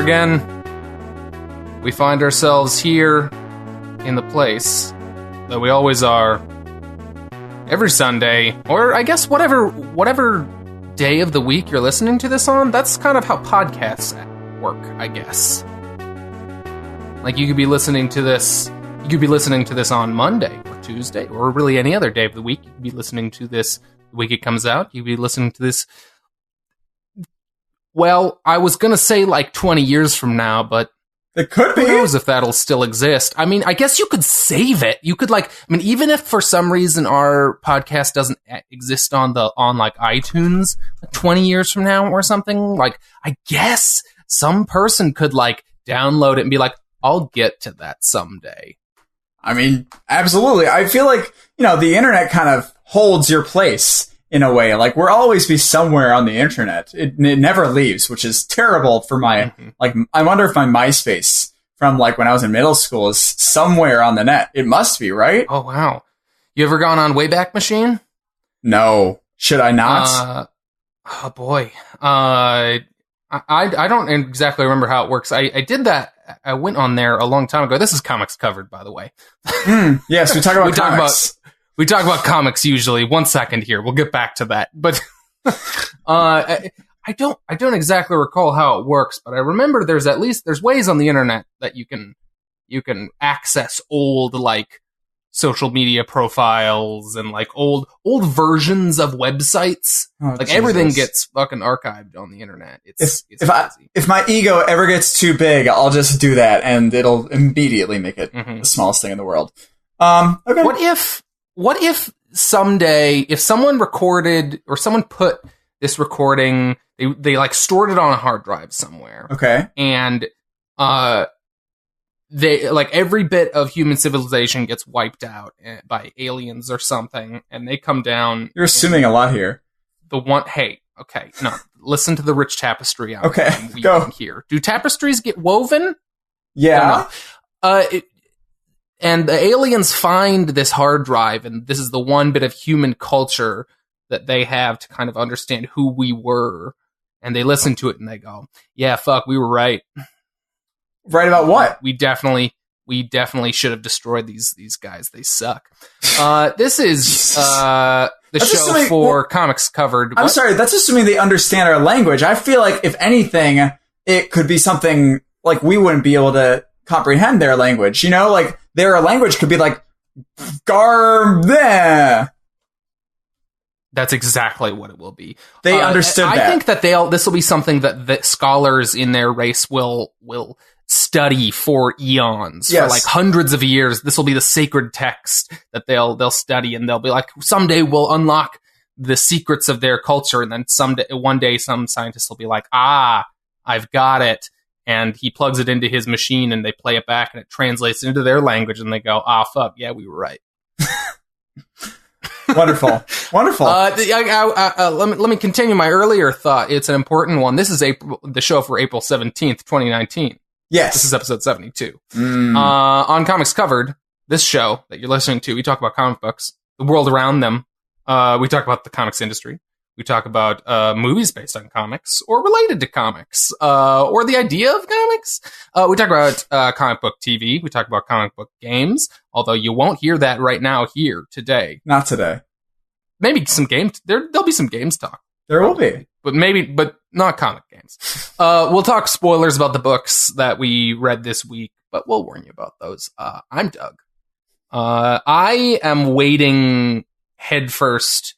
again. We find ourselves here in the place that we always are every Sunday, or I guess whatever day of the week you're listening to this on. That's kind of how podcasts work, I guess. Like you could be listening to this on Monday or Tuesday or really any other day of the week. You could be listening to this the week it comes out. You could be listening to this, well, I was going to say like 20 years from now, but it could be. Who knows if that'll still exist? I mean, I guess you could save it. You could even if for some reason our podcast doesn't exist on like iTunes 20 years from now or something, like I guess some person could like download it and be like, I'll get to that someday. I mean, absolutely. I feel like, the internet kind of holds your place in a way. Like, we'll always be somewhere on the internet. It never leaves, which is terrible for my, I wonder if my MySpace from, like, when I was in middle school is somewhere on the net. It must be, right? Oh, wow. You ever gone on Wayback Machine? No. Should I not? Oh, boy. I don't exactly remember how it works. I did that. I went on there a long time ago. This is Comics Covered, by the way. Yes, we talk about comics. We talk about comics usually. 1 second here. We'll get back to that. But I don't exactly recall how it works, but I remember there's ways on the internet that you can access old like social media profiles and like old versions of websites. Oh, like Jesus. Everything gets fucking archived on the internet. If my ego ever gets too big, I'll just do that and it'll immediately make it the smallest thing in the world. Okay. What if someday, if someone recorded or someone put this recording, they like stored it on a hard drive somewhere. Okay. And they like every bit of human civilization gets wiped out by aliens or something, and they come down. You're assuming a lot here. Listen to the rich tapestry. Go here. Do tapestries get woven? Yeah. And the aliens find this hard drive, and this is the one bit of human culture that they have to kind of understand who we were. And they listen to it and they go, "Yeah, fuck, we were right." Right about what? We definitely should have destroyed these guys. They suck. This is the show for Comics Covered. I'm sorry, that's assuming they understand our language. I feel like if anything, it could be something like we wouldn't be able to comprehend their language. Like their language could be like "gar." That's exactly what it will be. They understood that. I think that this will be something that scholars in their race will study for eons, for like hundreds of years. This will be the sacred text that they'll study, and they'll be like, someday we'll unlock the secrets of their culture, and then one day some scientist will be like, I've got it, and he plugs it into his machine, and they play it back, and it translates into their language, and they go, fuck, yeah, we were right. Wonderful. Let me continue my earlier thought. It's an important one. This is the show for April 17th, 2019. Yes. This is episode 72. On Comics Covered, this show that you're listening to, we talk about comic books, the world around them. We talk about the comics industry. We talk about movies based on comics or related to comics or the idea of comics. We talk about comic book TV. We talk about comic book games, although you won't hear that right now here today. Not today. Maybe some games. There'll be some games talk. There probably will be. But not comic games. We'll talk spoilers about the books that we read this week, but we'll warn you about those. I'm Doug. I am wading headfirst.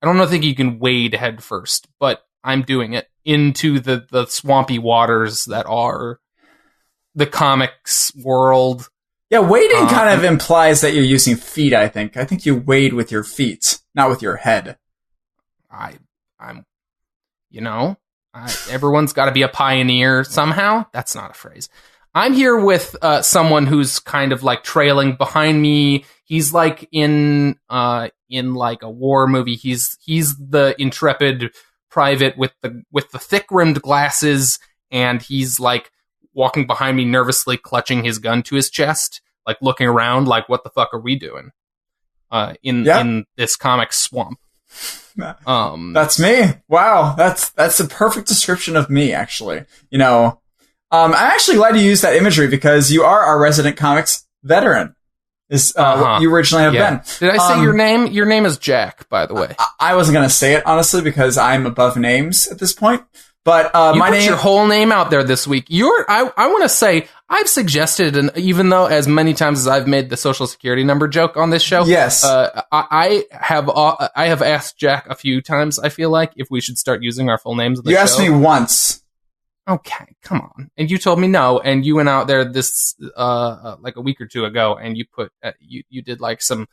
I don't think you can wade headfirst, but I'm doing it into the swampy waters that are the comics world. Yeah, wading kind of implies that you're using feet, I think. I think you wade with your feet, not with your head. Everyone's got to be a pioneer somehow. That's not a phrase. I'm here with someone who's kind of like trailing behind me. He's like in like a war movie. He's the intrepid private with the thick-rimmed glasses, and he's like walking behind me nervously, clutching his gun to his chest, like looking around like, what the fuck are we doing in this comic swamp? That's me. Wow, that's a perfect description of me, actually. I'm actually glad you used that imagery because you are our resident comics veteran. Is what you originally have been. Did I say your name? Your name is Jack, by the way. I wasn't going to say it, honestly, because I'm above names at this point. But my name... your whole name out there this week. I want to say, I've suggested, and even though as many times as I've made the social security number joke on this show, yes, I have asked Jack a few times, I feel like, if we should start using our full names on the show. You asked me once. Okay, come on. And you told me no, and you went out there this like a week or two ago, and you put you did like some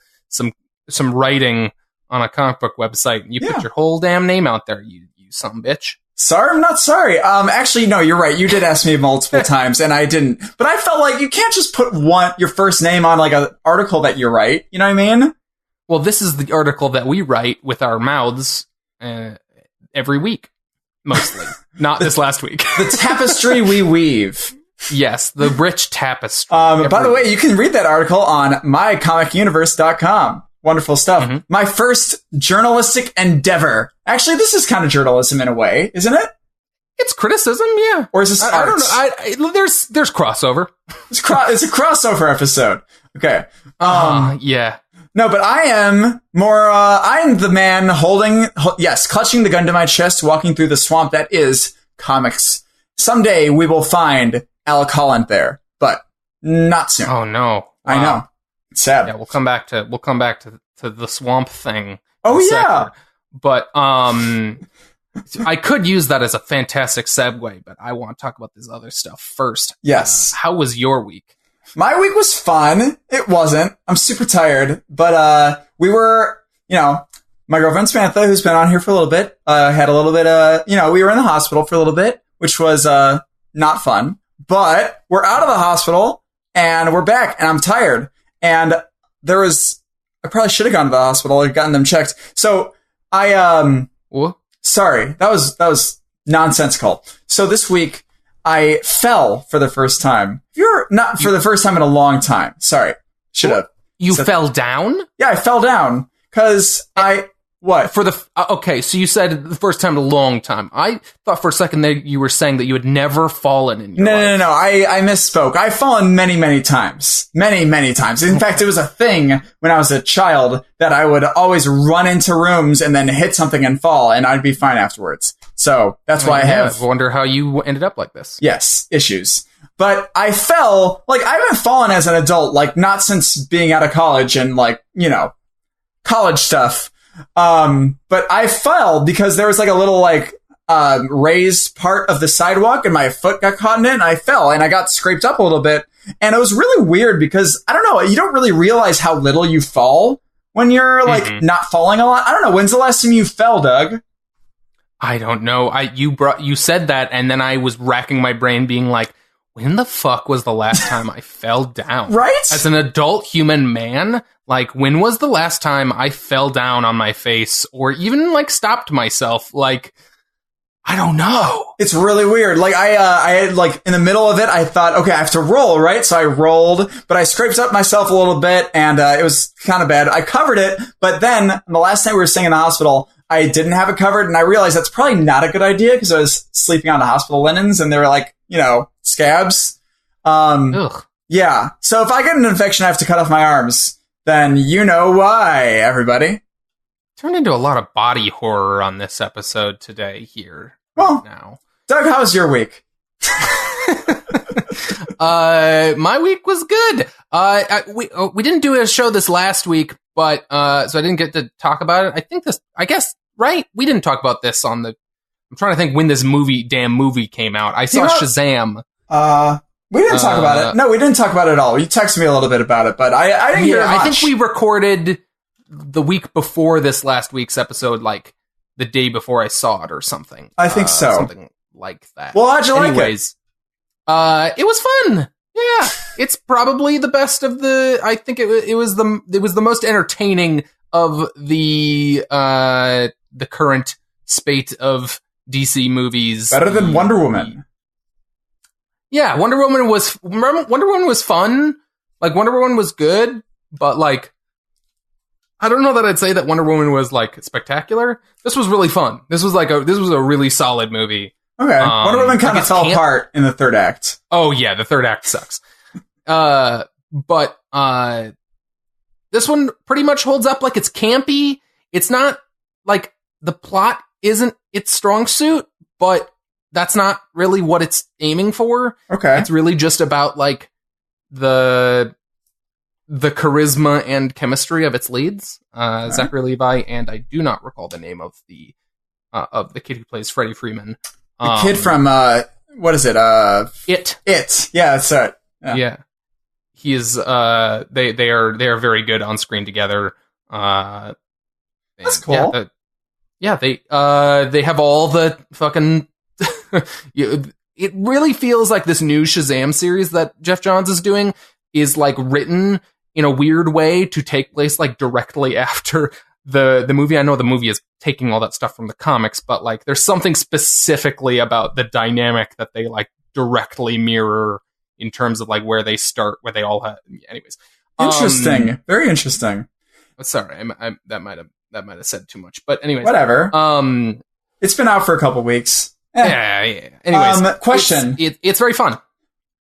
writing on a comic book website, and you put your whole damn name out there. You son of a bitch. Sorry, I'm not sorry. Actually, no, you're right. You did ask me multiple times, and I didn't. But I felt like you can't just put your first name on like an article that you write. You know what I mean? Well, this is the article that we write with our mouths every week. Mostly. Not this last week. The tapestry we weave. Yes, the rich tapestry. By the way, you can read that article on mycomicuniverse.com. Wonderful stuff. Mm-hmm. My first journalistic endeavor. Actually, this is kind of journalism in a way, isn't it? It's criticism, yeah. Or is this art? I don't know. There's crossover. It's a crossover episode. Okay. Yeah. No, but I am more, I am the man clutching the gun to my chest, walking through the swamp that is comics. Someday we will find Alec Holland there, but not soon. Oh no. Wow. I know. It's sad. Yeah, we'll come back to the swamp thing. Oh yeah. But, I could use that as a fantastic segue, but I want to talk about this other stuff first. Yes. How was your week? My week was fun. It wasn't. I'm super tired. But we were, my girlfriend Samantha, who's been on here for a little bit, had a little bit we were in the hospital for a little bit, which was not fun. But we're out of the hospital and we're back and I'm tired. And I probably should have gone to the hospital and gotten them checked. So what? Sorry, that was nonsensical. So this week I fell for the first time. For the first time in a long time. Sorry. Should have. You fell down? Yeah, I fell down. Because what? Okay, so you said the first time in a long time. I thought for a second that you were saying that you had never fallen in your life. No. I misspoke. I've fallen many, many times. Many, many times. In fact, it was a thing when I was a child that I would always run into rooms and then hit something and fall, and I'd be fine afterwards. So that's why I wonder how you ended up like this. Yes, issues. But I fell, I haven't fallen as an adult, not since being out of college and college stuff. But I fell because there was a little raised part of the sidewalk and my foot got caught in it and I fell and I got scraped up a little bit. And it was really weird because I don't know, you don't really realize how little you fall when you're not falling a lot. I don't know. When's the last time you fell, Doug? I don't know. You said that and then I was racking my brain being like, when the fuck was the last time I fell down? Right? As an adult human man, when was the last time I fell down on my face or even stopped myself? I don't know. It's really weird. I had in the middle of it, I thought, okay, I have to roll, right? So I rolled, but I scraped up myself a little bit and it was kind of bad. I covered it, but then the last night we were staying in the hospital, I didn't have it covered and I realized that's probably not a good idea because I was sleeping on the hospital linens and they were scabs. Ugh. Yeah. So if I get an infection, I have to cut off my arms. Then you know why, everybody. Turned into a lot of body horror on this episode today here. Well, now. Doug, how was your week? My week was good. We didn't do a show this last week, but so I didn't get to talk about it. I guess, right? We didn't talk about this I'm trying to think when this movie came out. I saw Shazam. We didn't talk about it. No, we didn't talk about it at all. You texted me a little bit about it, but I didn't hear much. I think we recorded the week before this last week's episode, the day before I saw it or something. I think so. Something like that. Well, how'd you like it? It was fun. Yeah. It's probably the best of I think it was the most entertaining of the current spate of DC movies. Better than Wonder Woman. Yeah, Wonder Woman was fun. Wonder Woman was good, but I don't know that I'd say that Wonder Woman was spectacular. This was really fun. This was a really solid movie. Okay. Wonder Woman kind of fell apart in the third act. Oh yeah, the third act sucks. But this one pretty much holds up. Like, it's campy. It's not like the plot isn't its strong suit, but that's not really what it's aiming for. Okay. It's really just about like the charisma and chemistry of its leads, Zachary Levi, and I do not recall the name of the kid who plays Freddie Freeman. The kid from what is it? It. Yeah, that's it. Yeah. He is. They are very good on screen together. That's cool. They have all the fucking. It really feels like this new Shazam series that Jeff Johns is doing is like written in a weird way to take place like directly after the movie. I know the movie is taking all that stuff from the comics, but like there's something specifically about the dynamic that they like directly mirror in terms of like where they start, where they all have. Anyways, interesting, very interesting. Sorry, that might have said too much, but anyways, whatever. It's been out for a couple weeks. Yeah. Anyways, question. It's very fun.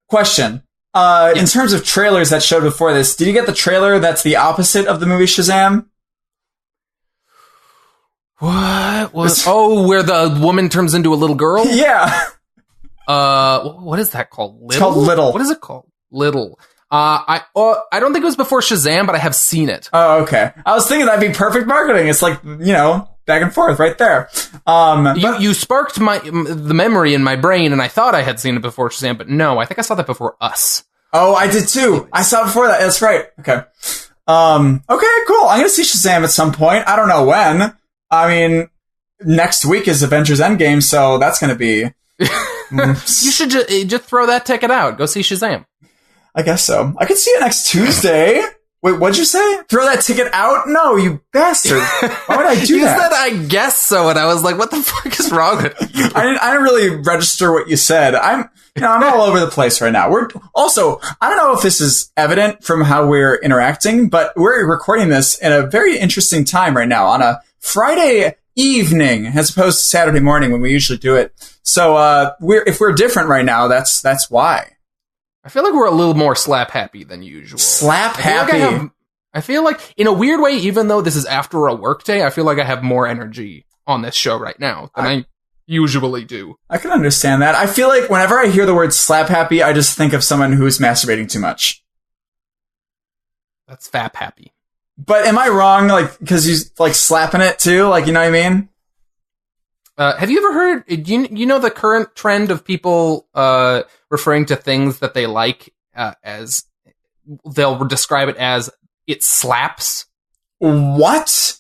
Question. In terms of trailers that showed before this, did you get the trailer that's the opposite of the movie Shazam? What was? Where the woman turns into a little girl? Yeah. What is that called? Little? It's called Little. What is it called? Little. I don't think it was before Shazam, but I have seen it. Oh, okay. I was thinking that'd be perfect marketing. It's like, back and forth right there. You sparked the memory in my brain, and I thought I had seen it before Shazam, but no, I think I saw that before Us. Oh, I did too. Anyways. I saw it before that. That's right. Okay. Okay, cool. I'm gonna see Shazam at some point. I don't know when. I mean, next week is Avengers Endgame, so that's gonna be. You should just throw that ticket out. Go see Shazam. I guess so. I could see it next Tuesday. Wait, what'd you say? Throw that ticket out? No, you bastard. Why would I do that? You said, I guess so, and I was like, what the fuck is wrong with you? I didn't really register what you said. I'm all over the place right now. I don't know if this is evident from how we're interacting, but we're recording this in a very interesting time right now on a Friday evening as opposed to Saturday morning when we usually do it. So, if we're different right now, that's why. I feel like we're a little more slap happy than usual. Slap happy. I feel like, in a weird way, even though this is after a work day, I feel like I have more energy on this show right now than I usually do. I can understand that. I feel like whenever I hear the word slap happy, I just think of someone who's masturbating too much. That's fap happy. But am I wrong? Like, because he's like slapping it too? Like, you know what I mean? Have you ever heard, you know the current trend of people referring to things that they like as, they'll describe it as, it slaps? What?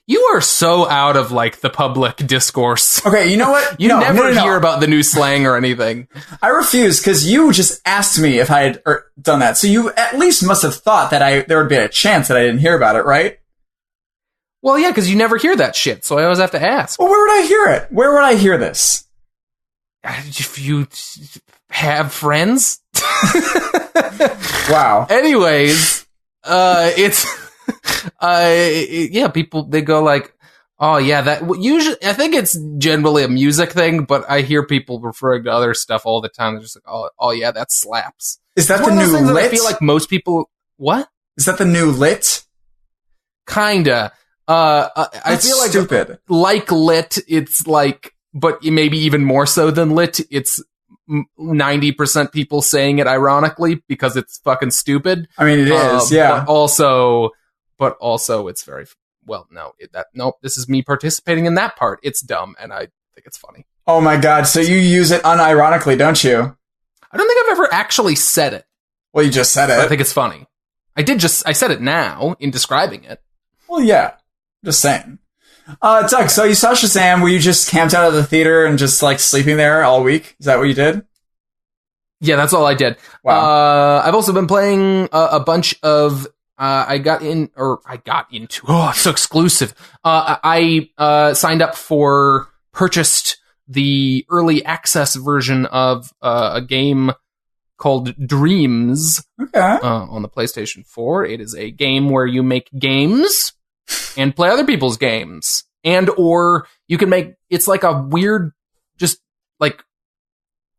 You are so out of, like, the public discourse. Okay, you know what? You never hear about the new slang or anything. I refuse, because you just asked me if I had done that. So you at least must have thought that there would be a chance that I didn't hear about it, right? Well, yeah, because you never hear that shit, so I always have to ask. Well, where would I hear it? Where would I hear this? If you have friends? Wow. Anyways, people, they go like, oh yeah, that usually, I think it's generally a music thing, but I hear people referring to other stuff all the time. They're just like, oh yeah, that slaps. Is that the new lit? I feel like most people, what? Is that the new lit? Kinda. I feel like stupid. Like lit, it's like, but maybe even more so than lit, it's 90% people saying it ironically because it's fucking stupid. I mean, it is, yeah. But also, it's very this is me participating in that part. It's dumb, and I think it's funny. Oh my god! So you use it unironically, don't you? I don't think I've ever actually said it. Well, you just said it. But I think it's funny. I said it now in describing it. Well, yeah. Just saying. Doug, so you saw Shazam. Were you just camped out of the theater and just like sleeping there all week? Is that what you did? Yeah, that's all I did. Wow. I've also been playing a bunch of. I got into. Oh, it's so exclusive. I signed up purchased the early access version of a game called Dreams. Okay. On the PlayStation 4. It is a game where you make games and play other people's games. And or you can make, it's like a weird, just like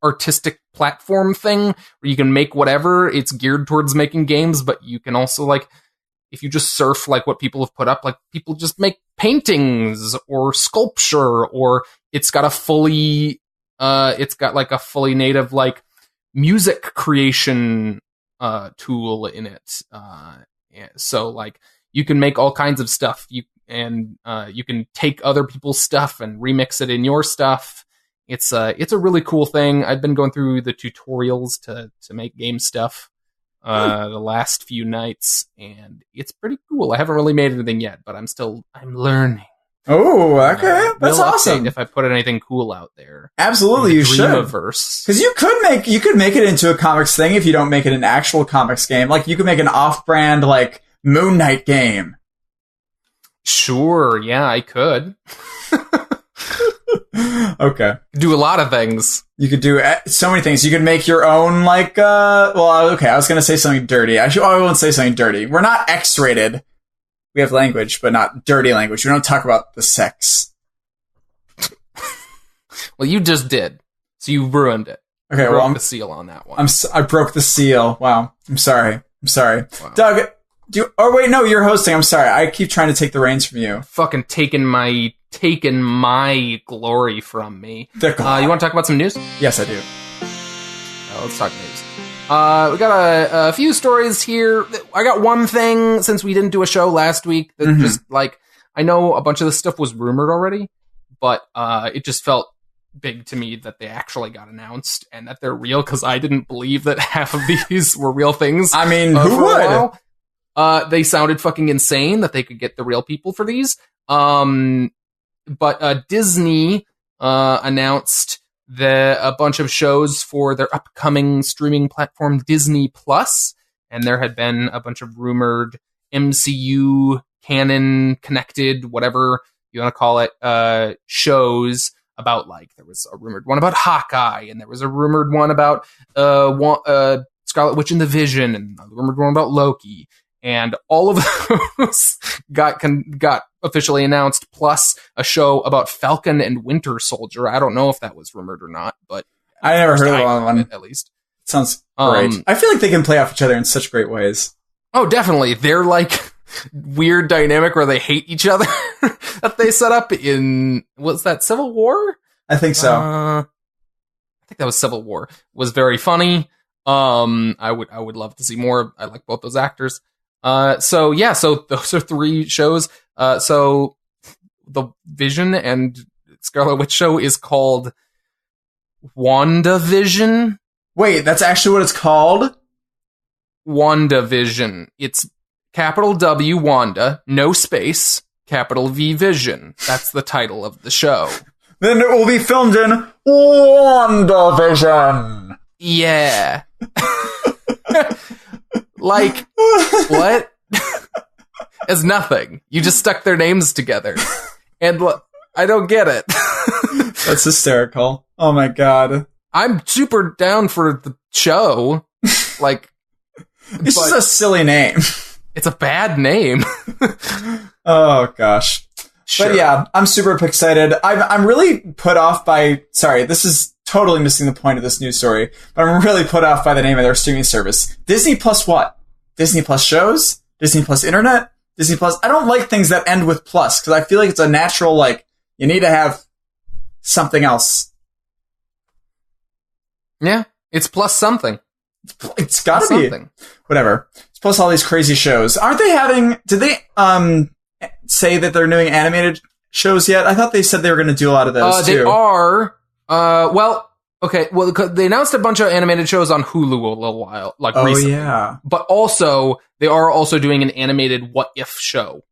artistic platform thing where you can make whatever. It's geared towards making games, but you can also like, if you just surf like what people have put up, like people just make paintings or sculpture, or it's got a fully native like music creation tool in it. So like you can make all kinds of stuff. You can take other people's stuff and remix it in your stuff. It's a really cool thing. I've been going through the tutorials to make game stuff the last few nights, and it's pretty cool. I haven't really made anything yet, but I'm learning. Oh, okay, that's awesome. If I put anything cool out there, absolutely, you should. Dreamiverse, because you could make it into a comics thing if you don't make it an actual comics game. Like you could make an off-brand like Moon Knight game. Sure, yeah, I could. Okay. Do a lot of things. You could do so many things. You could make your own, like, okay, I was going to say something dirty. I won't say something dirty. We're not X-rated. We have language, but not dirty language. We don't talk about the sex. Well, you just did. So you ruined it. Okay, you broke the seal on that one. I broke the seal. Wow. I'm sorry. Wow. Doug, no, you're hosting. I'm sorry. I keep trying to take the reins from you. Fucking taking my glory from me. You want to talk about some news? Yes, I do. Let's talk news. We got a few stories here. I got one thing, since we didn't do a show last week, that just, like, I know a bunch of this stuff was rumored already, but it just felt big to me that they actually got announced and that they're real, because I didn't believe that half of these were real things. I mean, who would? They sounded fucking insane that they could get the real people for these. But Disney announced a bunch of shows for their upcoming streaming platform, Disney Plus, and there had been a bunch of rumored MCU canon connected, whatever you want to call it, shows about, like, there was a rumored one about Hawkeye, and there was a rumored one about Scarlet Witch and the Vision, and a rumored one about Loki. And all of those got officially announced, plus a show about Falcon and Winter Soldier. I don't know if that was rumored or not, but I never heard of one. At least sounds great. I feel like they can play off each other in such great ways. Oh, definitely. They're like weird dynamic where they hate each other that they set up in, what's that, Civil War? I think so. I think that was Civil War. It was very funny. I would love to see more. I like both those actors. So those are three shows. So the Vision and Scarlet Witch show is called WandaVision. Wait, that's actually what it's called? WandaVision. It's capital W, Wanda, no space, capital V, Vision. That's the title of the show. Then it will be filmed in WandaVision. Yeah. Like, what? It's nothing. You just stuck their names together. And I don't get it. That's hysterical. Oh my god. I'm super down for the show. Like, it's just a silly name. It's a bad name. Oh gosh. Sure. But yeah, I'm super excited. I'm really put off by, sorry, this is totally missing the point of this news story, but I'm really put off by the name of their streaming service. Disney Plus what? Disney Plus shows? Disney Plus internet? Disney Plus? I don't like things that end with plus, because I feel like it's a natural, like, you need to have something else. Yeah, it's plus something. It's gotta be. Something. Whatever. It's plus all these crazy shows. Aren't they having, did they say that they're doing animated shows yet? I thought they said they were going to do a lot of those too. They are. They announced a bunch of animated shows on Hulu a little while, recently. Yeah. But also, they are also doing an animated What If show.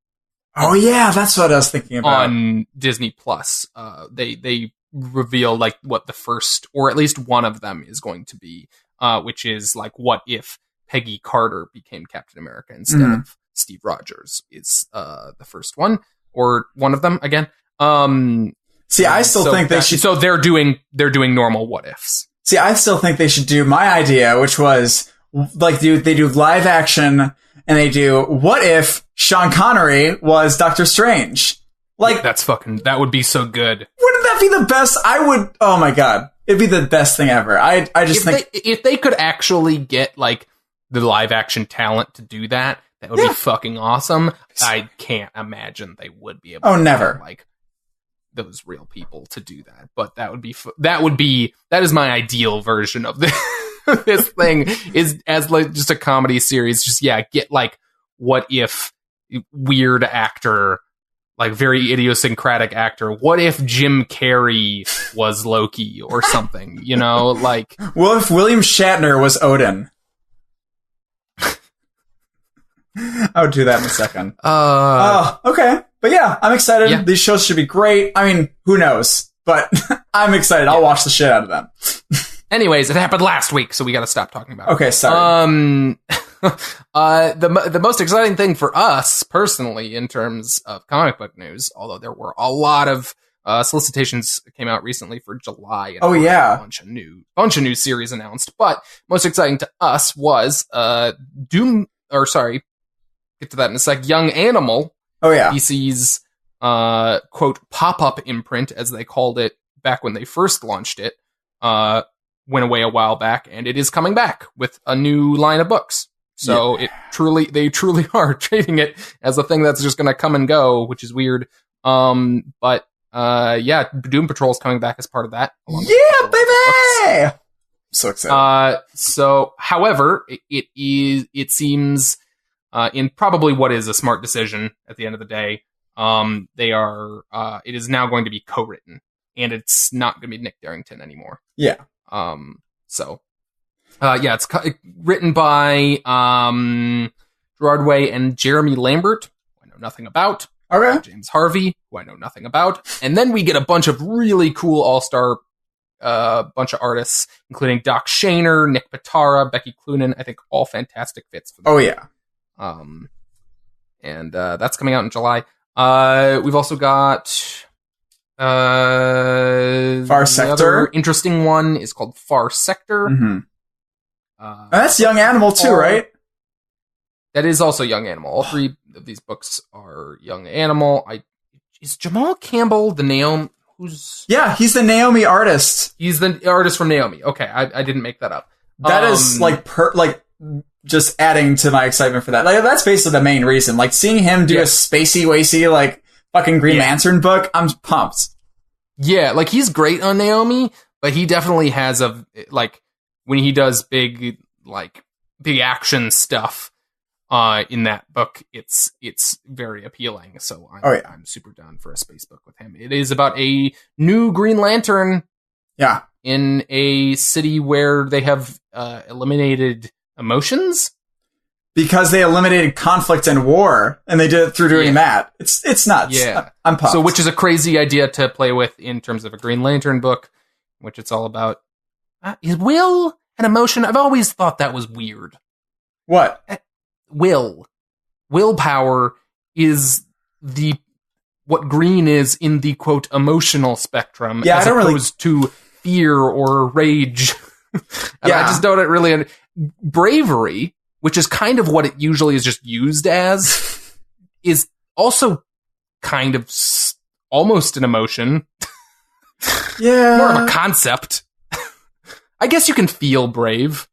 Oh yeah, that's what I was thinking about. On Disney Plus. They reveal, like, what the first, or at least one of them is going to be, which is, like, what if Peggy Carter became Captain America instead of Steve Rogers, is the first one, or one of them, again. See, I still think they should. So they're doing normal what ifs. See, I still think they should do my idea, which was like they do live action, and they do what if Sean Connery was Doctor Strange? Like, that would be so good. Wouldn't that be the best? I would. Oh my god, It'd be the best thing ever. I just think if they could actually get like the live action talent to do that, that would be fucking awesome. I can't imagine they would be able. Oh, never. Get, like those real people to do that, but that is my ideal version of this. This thing is as like just a comedy series. Just get like what if weird actor, like very idiosyncratic actor. What if Jim Carrey was Loki or something? You know, like what if William Shatner was Odin? I would do that in a second. Okay. But yeah, I'm excited. Yeah. These shows should be great. I mean, who knows? But I'm excited. I'll watch the shit out of them. Anyways, it happened last week, so we got to stop talking about it. Okay, sorry. The most exciting thing for us, personally, in terms of comic book news, although there were a lot of solicitations came out recently for July. And a bunch of new series announced. But most exciting to us was get to that in a sec. Young Animal. Oh yeah. DC's quote pop-up imprint, as they called it back when they first launched it, went away a while back, and it is coming back with a new line of books. So they truly are treating it as a thing that's just going to come and go, which is weird. But Doom Patrol's coming back as part of that. Yeah, baby! So excited. However, it seems in probably what is a smart decision at the end of the day, it is now going to be co-written, and it's not going to be Nick Darrington anymore. Yeah. It's written by Gerard Way and Jeremy Lambert, who I know nothing about. Okay. James Harvey, who I know nothing about. And then we get a bunch of really cool all-star bunch of artists, including Doc Shaner, Nick Pitara, Becky Cloonan. I think all fantastic fits for them. Oh, yeah. And that's coming out in July. We've also got Far Sector. Another interesting one is called Far Sector. Mm-hmm. That's Young Animal too, right? That is also Young Animal. All three of these books are Young Animal. Is Jamal Campbell the Naomi? Yeah, he's the Naomi artist. He's the artist from Naomi. Okay, I didn't make that up. That is just adding to my excitement for that. Like, that's basically the main reason. Like, seeing him do a spacey-wacy, like, fucking Green Lantern book, I'm pumped. Yeah, like, he's great on Naomi, but he definitely has when he does big action stuff in that book, it's very appealing. So I'm super down for a space book with him. It is about a new Green Lantern in a city where they have eliminated emotions, because they eliminated conflict and war, and they did it through doing that. It's nuts. Yeah, I'm pumped. So, which is a crazy idea to play with in terms of a Green Lantern book, which it's all about is will and emotion. I've always thought that was weird. What? Willpower is what green is in the quote emotional spectrum, as opposed to fear or rage. I just don't really. Bravery, which is kind of what it usually is just used as, is also kind of almost an emotion. Yeah. More of a concept. I guess you can feel brave.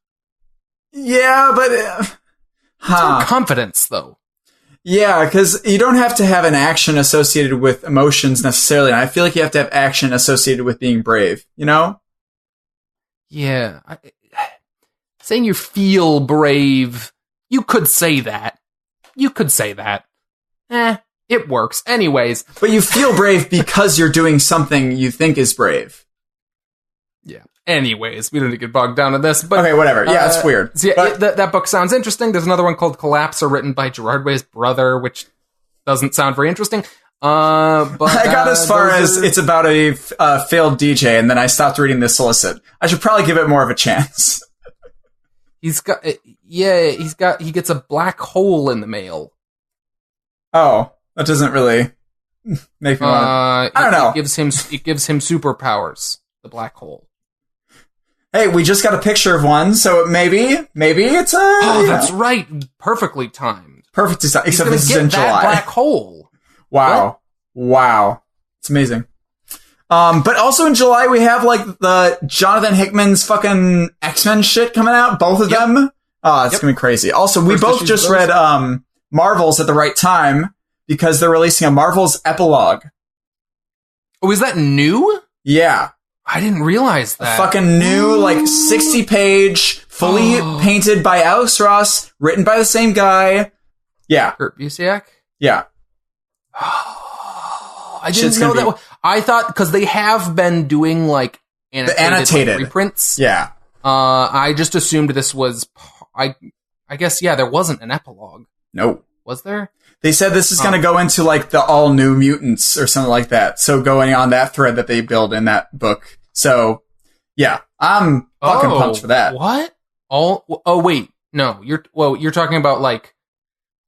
Yeah, but it's more confidence, though. Yeah, because you don't have to have an action associated with emotions necessarily. And I feel like you have to have action associated with being brave, you know? Yeah. Saying you feel brave, you could say that. It works. Anyways. But you feel brave because you're doing something you think is brave. Yeah. Anyways, we don't need to get bogged down in this. But, okay, whatever. Yeah, it's weird. So that book sounds interesting. There's another one called Collapser, written by Gerard Way's brother, which doesn't sound very interesting. But I got as far as it's about a failed DJ, and then I stopped reading the solicit. I should probably give it more of a chance. He gets a black hole in the mail. Oh, that doesn't really make me want. I don't know. It gives him superpowers. The black hole. Hey, we just got a picture of one, so maybe it's a. Oh, that's right. Perfectly timed. Perfectly timed. Except this is in July. Black hole. Wow. It's amazing. But also in July, we have like the Jonathan Hickman's fucking X-Men shit coming out. Both of them. Oh, it's gonna be crazy. Also, we both just read Marvels at the right time because they're releasing a Marvels epilogue. Oh, is that new? Yeah. I didn't realize that. A fucking new, like, 60-page, fully painted by Alex Ross, written by the same guy. Yeah. Kurt Busiek? Yeah. I didn't know that. I thought, because they have been doing, like, annotated. Like, reprints. Yeah. I just assumed this was... I guess, yeah, there wasn't an epilogue. No. Was there? They said this is going to go into, like, the all-new mutants or something like that. So going on that thread that they build in that book. So, yeah. I'm fucking pumped for that. What? Oh, wait. No. You're talking about, like,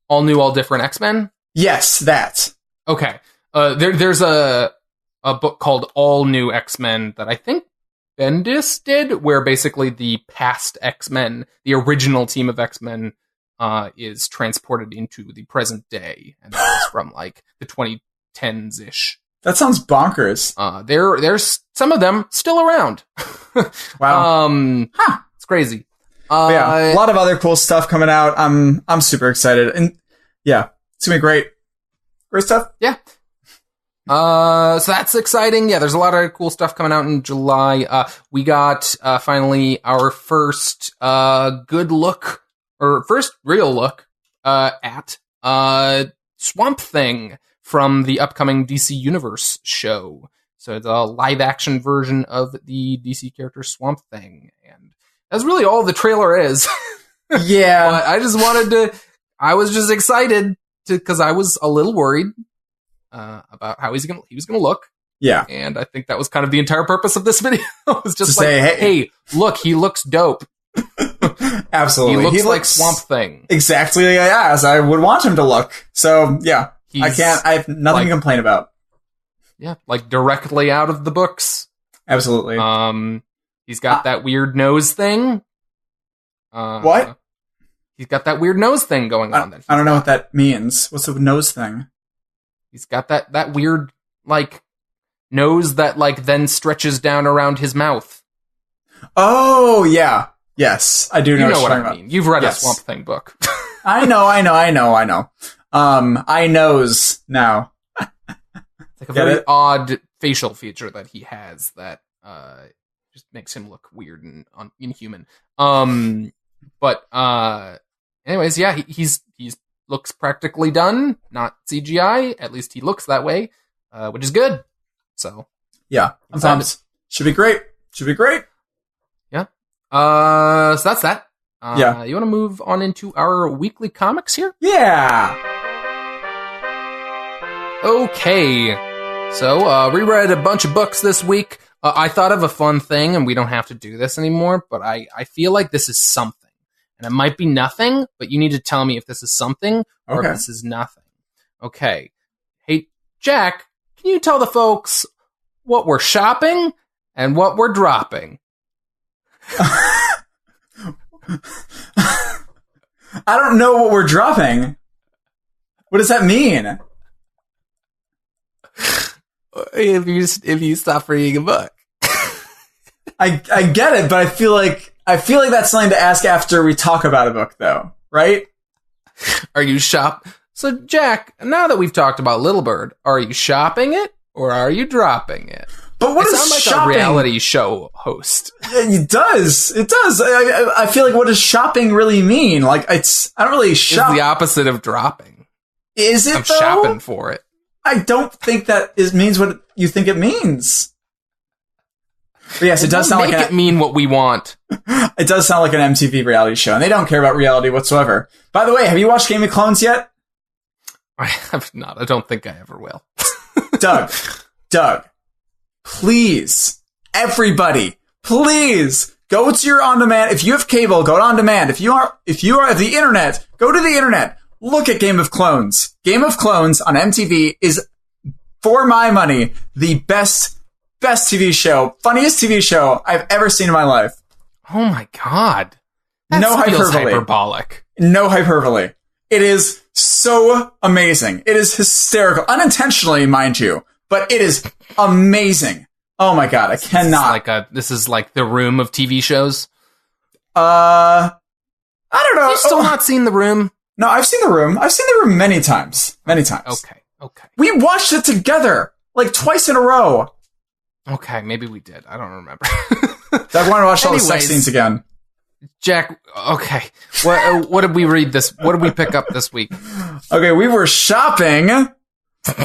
all new, all different X-Men? Yes, that. Okay. There's a book called All New X-Men that I think Bendis did, where basically the past X-Men, the original team of X-Men, is transported into the present day, and that is from like the 2010s-ish. That sounds bonkers. There's some of them still around. Wow. It's crazy. Yeah, a lot of other cool stuff coming out. I'm super excited, and yeah, it's gonna be great. Great stuff. Yeah. So that's exciting. Yeah, there's a lot of cool stuff coming out in July. We got finally our first good look. Or first real look at Swamp Thing from the upcoming DC Universe show. So it's a live-action version of the DC character Swamp Thing. And that's really all the trailer is. Yeah. But I was just excited because I was a little worried about how he was gonna look. Yeah. And I think that was kind of the entire purpose of this video. It was just like, say, hey, look, he looks dope. Absolutely. He looks like Swamp Thing. Exactly as I would want him to look. So, yeah. I have nothing to complain about. Yeah, like directly out of the books. Absolutely. He's got that weird nose thing. What? He's got that weird nose thing going on. I don't know what that means. What's the nose thing? He's got that weird, like, nose that, like, then stretches down around his mouth. Oh, yeah. Yes, I do know. You know what I mean. You've read a Swamp Thing book. I know. I knows now. It's like a very odd facial feature that he has that just makes him look weird and inhuman. But anyways, yeah, he's looks practically done, not CGI. At least he looks that way, which is good. So yeah, I'm pumped. Should be great. Yeah. So that's that. Yeah. You want to move on into our weekly comics here? Yeah. Okay. So, reread a bunch of books this week. I thought of a fun thing, and we don't have to do this anymore, but I feel like this is something. And it might be nothing, but you need to tell me if this is something or if this is nothing. Okay. Hey, Jack, can you tell the folks what we're shopping and what we're dropping? I don't know what we're dropping. What does that mean? If you stop reading a book. I get it, but I feel like that's something to ask after we talk about a book, though, right? Are you So, Jack, now that we've talked about Little Bird, are you shopping it or are you dropping it? But what is like shopping? A reality show host. It does. I feel like, what does shopping really mean? Like, I don't really shop. It's the opposite of dropping. Is it? I'm shopping for it. I don't think that means what you think it means. But yes, it does sound like it mean what we want. It does sound like an MTV reality show, and they don't care about reality whatsoever. By the way, have you watched Game of Clones yet? I have not. I don't think I ever will. Doug, please, everybody, please go to your on-demand. If you have cable, go to on-demand. If you are the internet, go to the internet. Look at Game of Clones. Game of Clones on MTV is, for my money, the best TV show, funniest TV show I've ever seen in my life. Oh my god. That no hyperbole. Hyperbolic. No hyperbole. It is so amazing. It is hysterical. Unintentionally, mind you, but it is amazing. Oh my god, I cannot. This is like the Room of TV shows. I don't know. You've still not seen The Room? No, I've seen The Room. I've seen The Room many times. Many times. Okay. We watched it together, like twice in a row. Okay, maybe we did. I don't remember. I want to watch all the sex scenes again. Jack, okay. What did we read this? What did we pick up this week? Okay, we were shopping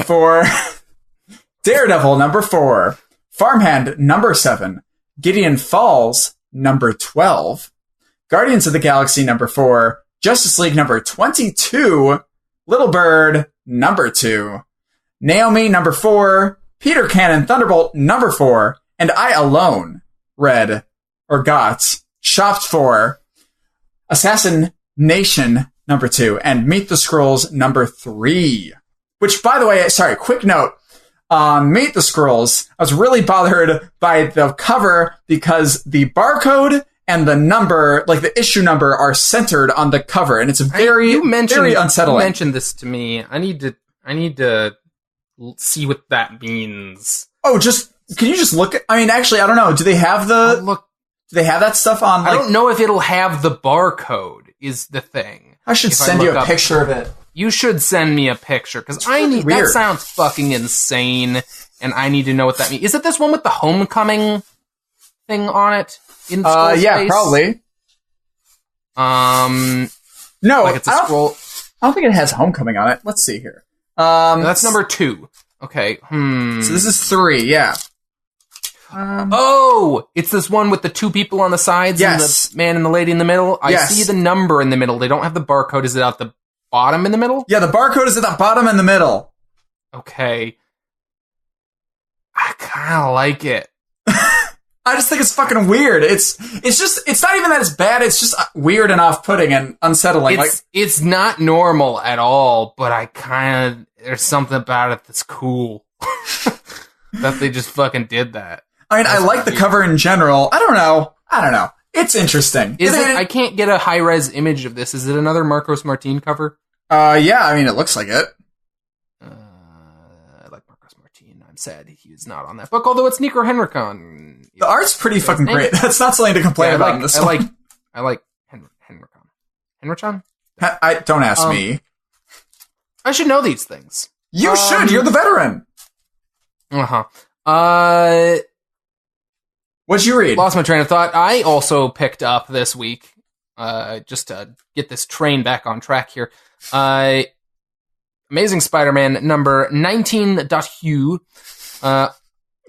for Daredevil number 4, Farmhand number 7, Gideon Falls number 12, Guardians of the Galaxy number 4, Justice League number 22, Little Bird number 2, Naomi number 4, Peter Cannon Thunderbolt number 4, and I alone shopped for Assassin Nation number 2 and Meet the Skrulls number 3. Which, by the way, sorry, quick note. Meet the Skrulls, I was really bothered by the cover because the barcode and the number, like the issue number, are centered on the cover, and it's very unsettling. You mentioned this to me. I need to see what that means. Oh, can you just look at, I mean, actually, I don't know. Do they have do they have that stuff on? I don't know if it'll have the barcode is the thing. I should send you a picture of it. You should send me a picture, because that sounds fucking insane, and I need to know what that means. Is it this one with the homecoming thing on it? Yeah, space? Probably. No, like it's a scroll. I don't think it has homecoming on it. Let's see here. That's number 2. Okay. So this is 3, yeah. It's this one with the 2 people on the sides and the man and the lady in the middle? I see the number in the middle. They don't have the barcode. Is it at the bottom in the middle? Yeah, the barcode is at the bottom in the middle. Okay. I kind of like it. I just think it's fucking weird. It's not even that it's bad. It's just weird and off-putting and unsettling. It's not normal at all, but there's something about it that's cool. That they just fucking did that. I mean, I like the cover in general. I don't know. It's interesting. I can't get a high-res image of this. Is it another Marcos Martin cover? Yeah, I mean, it looks like it. I like Marcos Martin. I'm sad he's not on that book, although it's Nico Henrikon. The art's pretty fucking great. That's not something to complain about in this one. I like Henrikon. Henrikon? Don't ask me. I should know these things. You should. You're the veteran. What'd you read? Lost my train of thought. I also picked up this week, just to get this train back on track here, Amazing Spider-Man number 19.Hugh,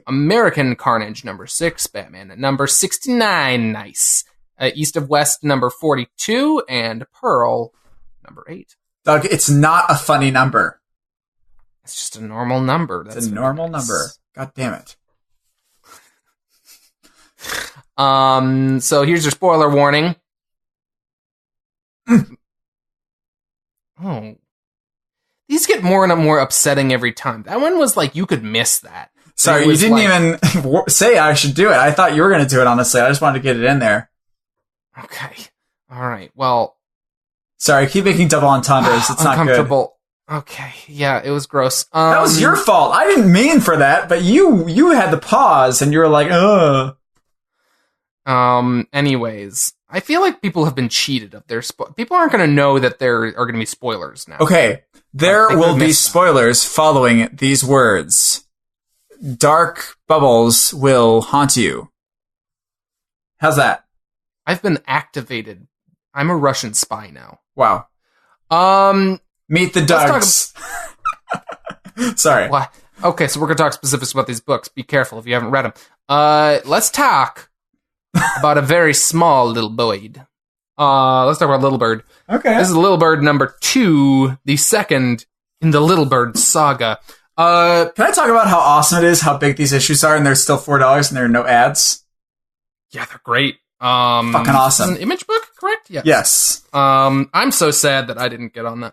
American Carnage number 6, Batman number 69, nice, East of West number 42, and Pearl number 8. Doug, it's not a funny number. It's just a normal number. It's a normal number. God damn it. So here's your spoiler warning. Oh. These get more and more upsetting every time. That one was like, you could miss that. Sorry, you didn't even say I should do it. I thought you were going to do it, honestly. I just wanted to get it in there. Okay. All right. Well. Sorry, I keep making double entendres. It's not good. Okay. Yeah, it was gross. That was your fault. I didn't mean for that, but you had the pause and you were like, ugh. Anyways, I feel like people have been cheated of their people aren't going to know that there are going to be spoilers now. Okay. There will be spoilers following these words. Dark bubbles will haunt you. How's that? I've been activated. I'm a Russian spy now. Wow. Meet the Dugs. Sorry. What? Okay, so we're going to talk specifics about these books. Be careful if you haven't read them. Let's talk about a very small little bird. Let's talk about Little Bird. Okay. This is Little Bird number 2, the second in the Little Bird saga. Can I talk about how awesome it is, how big these issues are, and they're still $4 and there are no ads? Yeah, they're great. Fucking awesome. This is an Image book, correct? Yes. Yes. I'm so sad that I didn't get on that.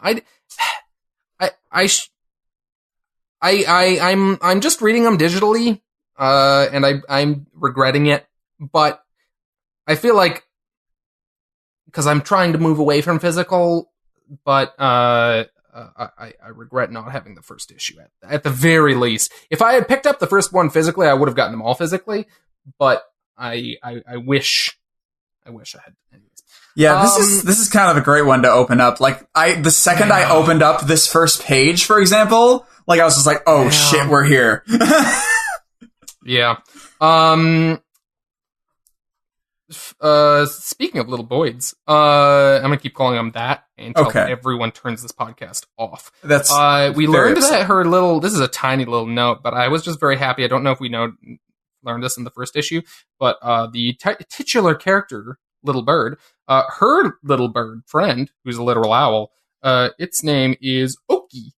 I'm just reading them digitally, and I'm regretting it, but I feel like because I'm trying to move away from physical, but I regret not having the first issue at the very least. If I had picked up the first one physically, I would have gotten them all physically. But I wish I had. Anyways. Yeah, this is kind of a great one to open up. Like the second I opened up this first page, for example, like I was just like, oh shit, we're here. Yeah. Speaking of little Boyds, I'm gonna keep calling them that until everyone turns this podcast off. That's we learned that her little. This is a tiny little note, but I was just very happy. I don't know if we learned this in the first issue, but the titular character, Little Bird, her little bird friend, who's a literal owl, its name is Oki.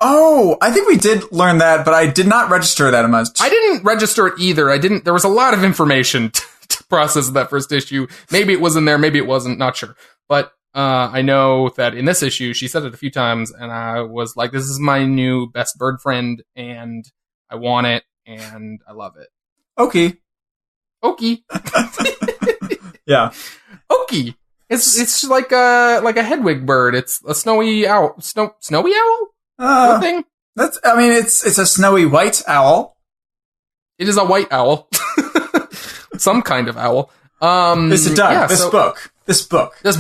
Oh, I think we did learn that, but I did not register that much. I didn't register it either. There was a lot of information to process in that first issue. Maybe it was in there, maybe it wasn't, not sure. But I know that in this issue, she said it a few times, and I was like, this is my new best bird friend, and I want it, and I love it. Oki. Yeah. Oki. It's like a Hedwig bird. It's a snowy owl. Snowy owl? Thing? It's a snowy white owl. It is a white owl. Some kind of owl. This book. This book. This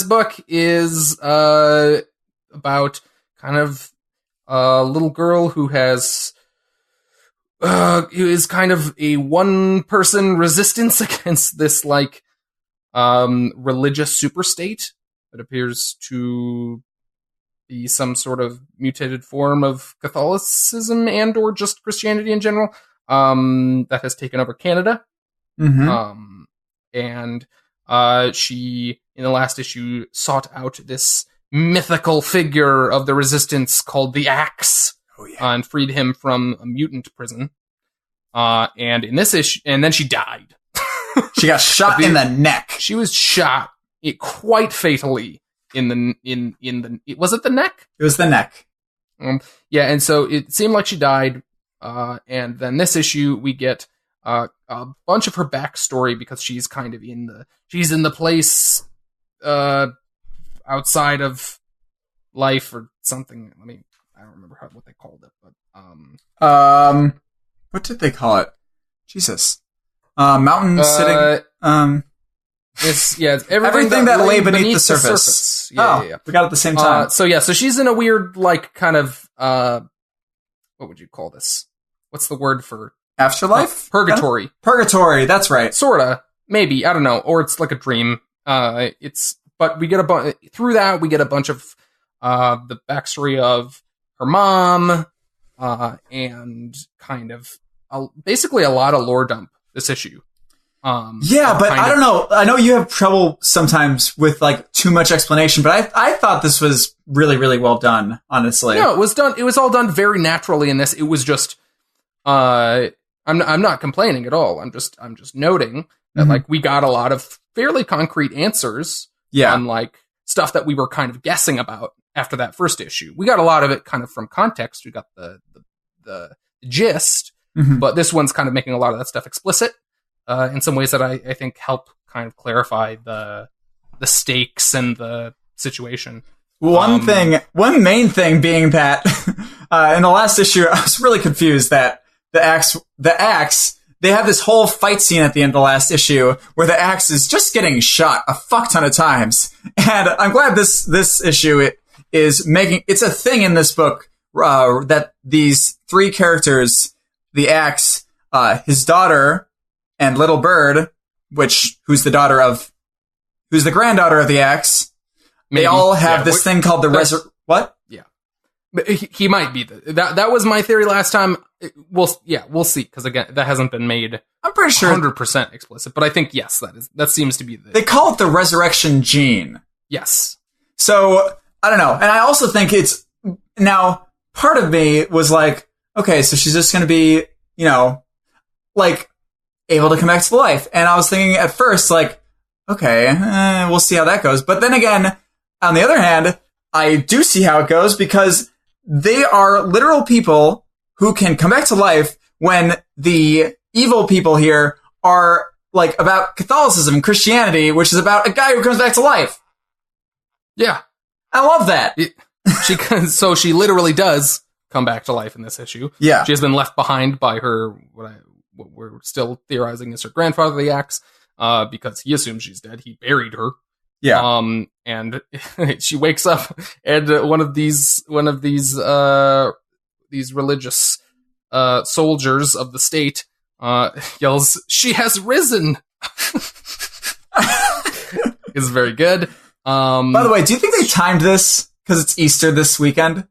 book is about kind of a little girl who is kind of a one-person resistance against this religious superstate that appears to be some sort of mutated form of Catholicism and or just Christianity in general that has taken over Canada. Mm-hmm. And she, in the last issue, sought out this mythical figure of the resistance called the Axe, and freed him from a mutant prison. And in this issue, and then she died. She got shot in the neck. She was shot quite fatally in the was it the neck? It was the neck. Yeah, and so it seemed like she died. And then this issue we get a bunch of her backstory because she's kind of in the place outside of life or something. I don't remember what they called it, but what did they call it? Jesus. Mountain sitting. It's everything that lay beneath the surface. Yeah. We got it at the same time. So she's in a weird kind of what would you call this? What's the word for afterlife? Purgatory. Yeah. Purgatory. That's right. Sorta. Maybe. I don't know. Or it's like a dream. But we get through that. We get a bunch of the backstory of her mom, and kind of basically a lot of lore dump this issue. But I don't know. I know you have trouble sometimes with too much explanation, but I thought this was really, really well done, honestly. No, it was done. It was all done very naturally in this. It was just, I'm not complaining at all. I'm just noting that we got a lot of fairly concrete answers on stuff that we were kind of guessing about after that first issue. We got a lot of it kind of from context. We got the gist, but this one's kind of making a lot of that stuff explicit. In some ways that I think help kind of clarify the stakes and the situation. One main thing being that in the last issue, I was really confused that the axe, they have this whole fight scene at the end of the last issue where the axe is just getting shot a fuck ton of times. And I'm glad this issue is it's a thing in this book that these three characters, the axe, his daughter, and Little Bird, who's the granddaughter of the Axe, maybe. They all have this thing called the what? Yeah, but he might be that was my theory last time. We'll see, because again, that hasn't been made. I'm pretty sure 100% explicit, but I think yes, that seems to be they call it the resurrection gene. Yes. So I don't know, and I also think it's now part of me was like, okay, so she's just going to be, able to come back to life. And I was thinking at first, okay, we'll see how that goes. But then again, on the other hand, I do see how it goes because they are literal people who can come back to life when the evil people here are about Catholicism and Christianity, which is about a guy who comes back to life. Yeah. I love that. So she literally does come back to life in this issue. Yeah. She has been left behind by her, what we're still theorizing is her grandfather, the Axe, because he assumes she's dead. He buried her. Yeah. And she wakes up, and one of these religious soldiers of the state yells, "She has risen!" It's very good. By the way, do you think they timed this because it's Easter this weekend?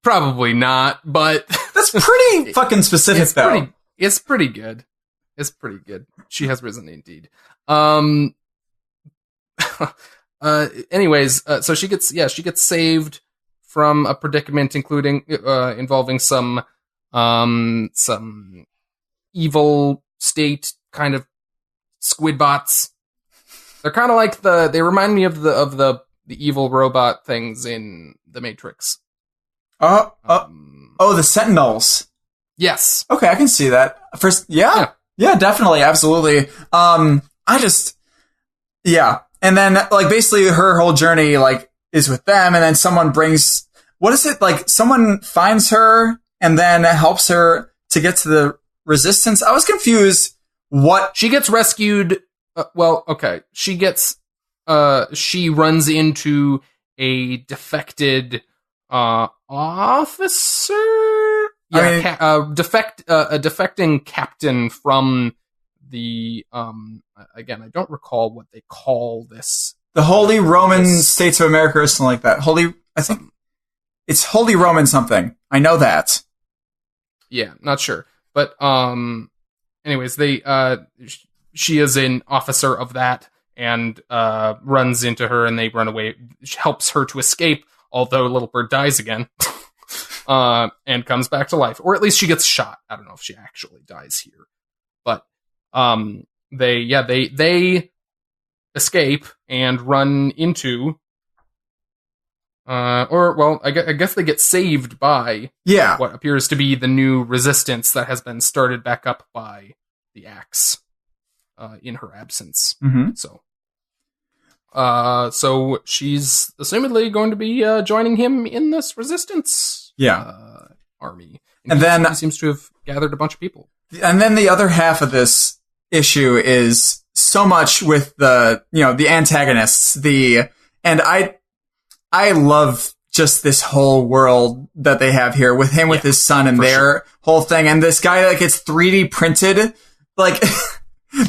Probably not, but that's pretty fucking specific, though. It's pretty good. It's pretty good. She has risen indeed. Anyways, so she gets saved from a predicament, including involving some evil state kind of squid bots. They're kind of like they remind me of the evil robot things in The Matrix. The Sentinels. Yes. Okay, I can see that. First, yeah, definitely, absolutely. And then like basically her whole journey like is with them, and then someone brings, what is it, like someone finds her and then helps her to get to the resistance. I was confused. What? She gets rescued. She runs into a defected officer. A defecting captain from the again, I don't recall what they call this. The Holy Roman States of America or something like that. I think it's Holy Roman something. I know that. Yeah, not sure. But anyways, she is an officer of that and runs into her, and they run away. She helps her to escape, although Little Bird dies again. And comes back to life, or at least she gets shot. I don't know if she actually dies here, but they escape and run into, I guess they get saved by what appears to be the new resistance that has been started back up by the Axe in her absence. Mm-hmm. So she's assumedly going to be joining him in this resistance army. And then he seems to have gathered a bunch of people. And then the other half of this issue is so much with the antagonists. And I love just this whole world that they have here with him, with his son, and their whole thing. And this guy that gets 3D printed, like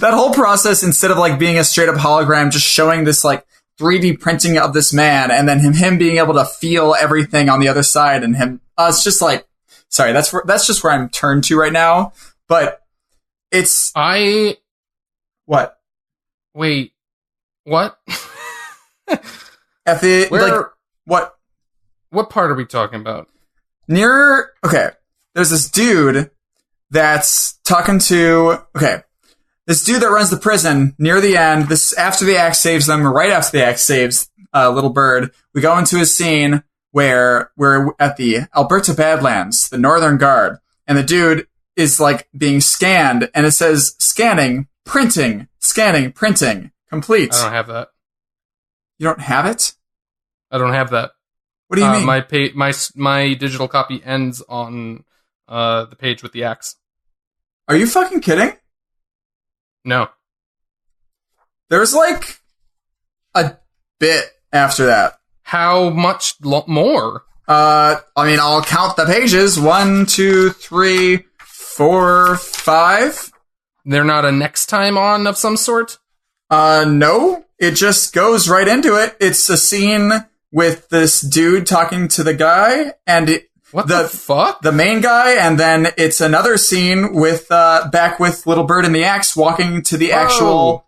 that whole process, instead of like being a straight up hologram, just showing this like 3D printing of this man, and then him being able to feel everything on the other side, and him. It's just like, sorry, that's just where I'm turned to right now. But it's what? Wait, what? At the like what? What part are we talking about? There's this dude that's talking to. This dude that runs the prison near the end, this after the Axe saves them, right after the Axe saves Little Bird, we go into a scene where we're at the Alberta Badlands, the Northern Guard, and the dude is like being scanned, and it says scanning, printing, complete. I don't have that. You don't have it? I don't have that. What do you mean? My digital copy ends on the page with the Axe. Are you fucking kidding? No. There's like a bit after that. How much more? I'll count the pages. 1, 2, 3, 4, 5. They're not a next time on of some sort? No. It just goes right into it. It's a scene with this dude talking to the guy, and what the fuck? The main guy, and then it's another scene with back with Little Bird and the Axe walking to the actual.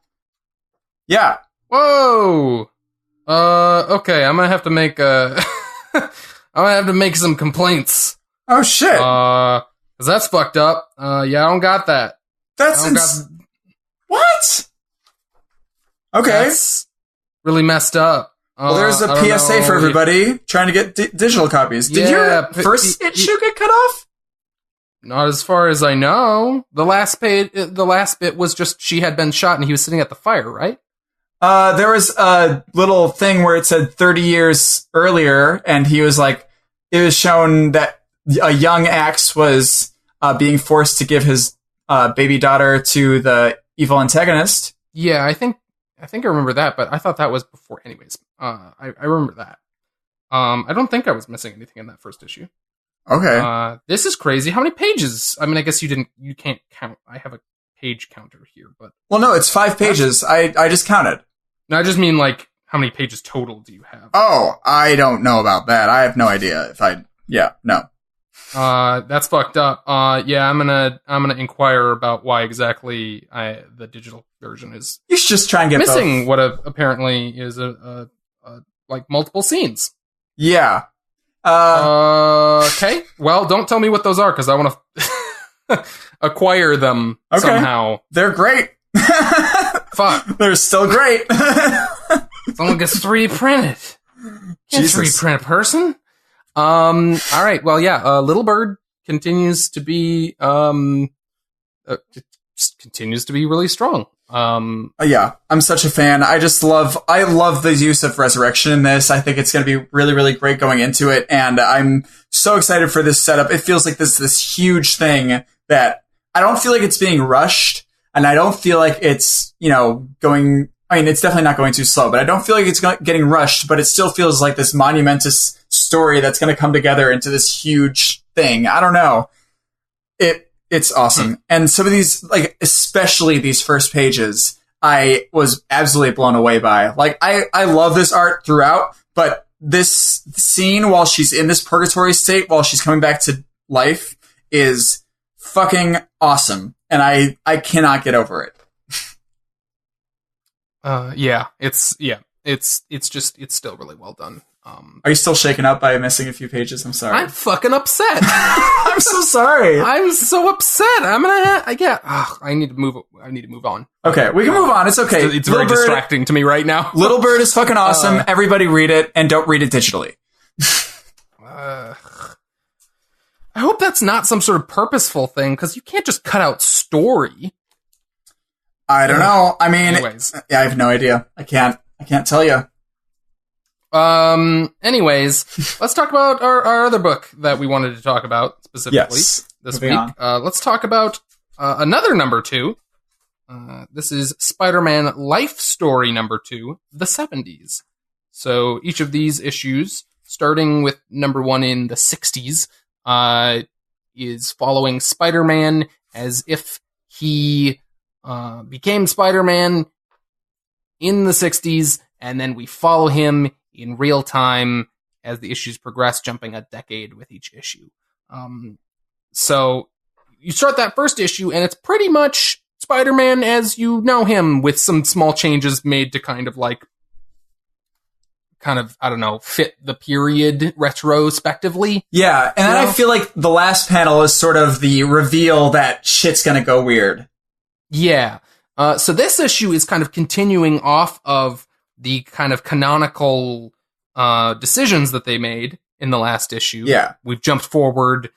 Yeah. Whoa. Okay, I'm gonna have to make some complaints. Oh shit. 'Cause that's fucked up. I don't got that. What? Okay. That's really messed up. Well, there's a PSA for everybody trying to get digital copies. Did your first issue get cut off? Not as far as I know. The last bit was just she had been shot and he was sitting at the fire, right? There was a little thing where it said 30 years earlier, and he was like, it was shown that a young Axe was being forced to give his baby daughter to the evil antagonist. Yeah, I think I remember that, but I thought that was before. Anyways, I remember that. I don't think I was missing anything in that first issue. Okay. This is crazy. How many pages? I mean, I guess you can't count. I have a page counter here, but... Well, no, it's 5 pages. I just counted. No, I just mean, like, how many pages total do you have? Oh, I don't know about that. I have no idea no. That's fucked up. Yeah, I'm gonna inquire about why exactly the digital version is... You should just try and get missing both. What apparently is a like multiple scenes. Yeah. Okay. Well, don't tell me what those are, because I want to acquire them somehow. They're great. Fuck. They're still great. Someone gets 3D printed. Can't 3D print a person. All right. Well, yeah. Little Bird continues to be really strong. Yeah, I'm such a fan. I love the use of resurrection in this. I think it's going to be really, really great going into it. And I'm so excited for this setup. It feels like this huge thing that I don't feel like it's being rushed, and I don't feel like it's, going, I mean, it's definitely not going too slow, but I don't feel like it's getting rushed, but it still feels like this monumentous story that's going to come together into this huge thing. I don't know. It's awesome. And some of these, like, especially these first pages, I was absolutely blown away by. Like, I love this art throughout, but this scene while she's in this purgatory state, while she's coming back to life, is fucking awesome. And I cannot get over it. It's still really well done. Are you still shaken up by missing a few pages? I'm sorry. I'm fucking upset. I'm so sorry. I'm so upset. I need to move on. Okay, we can move on. It's okay. It's very distracting to me right now. Little Bird is fucking awesome. Everybody read it, and don't read it digitally. I hope that's not some sort of purposeful thing, because you can't just cut out story. I don't know. I mean, anyways. I have no idea. I can't tell you. Anyways, let's talk about our other book that we wanted to talk about specifically this week. Let's talk about another number 2. This is Spider-Man Life Story number 2, The 70s. So each of these issues, starting with number 1 in the 60s, is following Spider-Man as if he became Spider-Man in the 60s, and then we follow him in real time as the issues progress, jumping a decade with each issue. So you start that first issue, and it's pretty much Spider-Man as you know him, with some small changes made to kind of, I don't know, fit the period retrospectively. Yeah, and then I feel like the last panel is sort of the reveal that shit's gonna go weird. Yeah. So this issue is kind of continuing off of the kind of canonical decisions that they made in the last issue. Yeah. We've jumped forward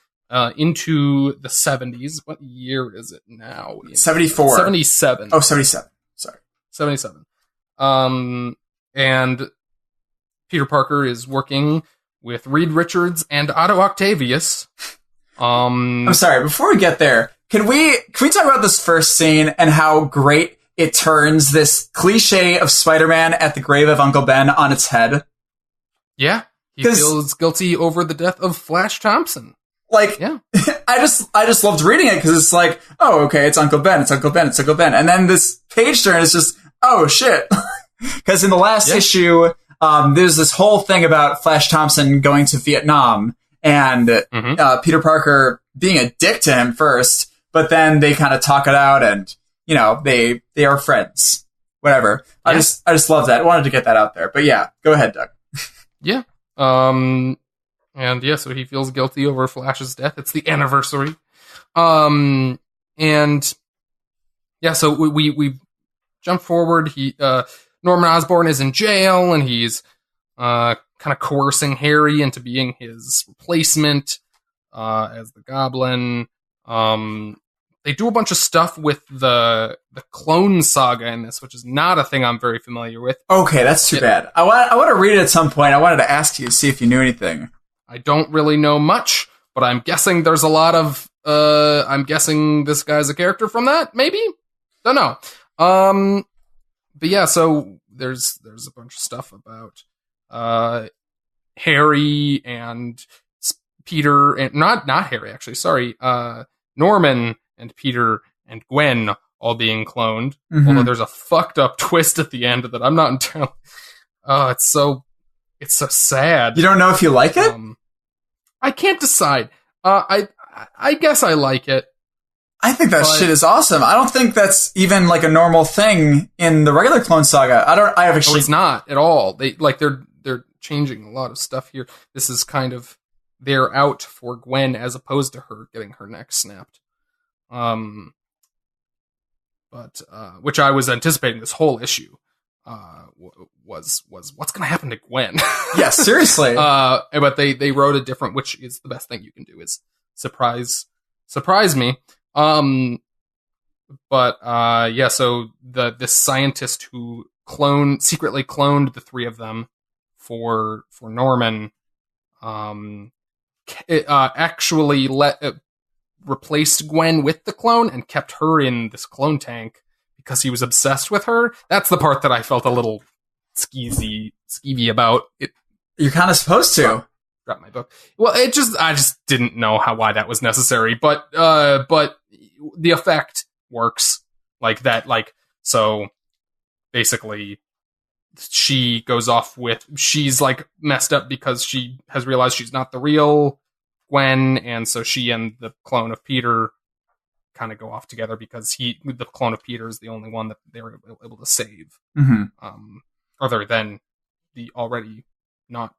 into the 70s. What year is it now? 74. 77. Oh, 77. Sorry. 77. And Peter Parker is working with Reed Richards and Otto Octavius. I'm sorry, before we get there, can we talk about this first scene and how great it turns this cliche of Spider-Man at the grave of Uncle Ben on its head? Yeah. He feels guilty over the death of Flash Thompson. Like, yeah. I just loved reading it, because it's like, oh, okay, it's Uncle Ben, it's Uncle Ben, it's Uncle Ben. And then this page turn is just, oh, shit. Because in the last issue, there's this whole thing about Flash Thompson going to Vietnam, and Peter Parker being a dick to him first, but then they kind of talk it out, and they are friends. Whatever. Yeah. I just love that. I wanted to get that out there. But yeah, go ahead, Doug. Yeah. And yeah, so he feels guilty over Flash's death. It's the anniversary. And yeah, so we jump forward. Norman Osborn is in jail, and he's kind of coercing Harry into being his replacement as the Goblin. they do a bunch of stuff with the clone saga in this, which is not a thing I'm very familiar with. Okay, that's too bad. I want to read it at some point. I wanted to ask you, see if you knew anything. I don't really know much, but I'm guessing there's a lot of. I'm guessing this guy's a character from that. Maybe, don't know. But yeah, so there's a bunch of stuff about Harry and Peter, and not Harry actually. Sorry, Norman and Peter and Gwen all being cloned. Mm-hmm. Although there's a fucked up twist at the end that I'm not entirely. It's so sad. You don't know if you like it? I can't decide. I guess I like it. I think that shit is awesome. I don't think that's even like a normal thing in the regular Clone Saga. I have actually. No, it's not at all. They're changing a lot of stuff here. This is kind of they're out for Gwen as opposed to her getting her neck snapped. But which I was anticipating this whole issue. Was what's going to happen to Gwen? Yeah, seriously. But they wrote a different, which is the best thing you can do is surprise me. Yeah, so this scientist who secretly cloned the three of them for Norman, actually replaced Gwen with the clone and kept her in this clone tank because he was obsessed with her. That's the part that I felt a little skeevy about. You're kind of supposed to. Drop my book. Well, I just didn't know why that was necessary, but the effect works like that. Like, so basically she goes off she's like messed up because she has realized she's not the real Gwen, and so she and the clone of Peter kind of go off together because the clone of Peter is the only one that they were able to save. Mm-hmm. Other than the already not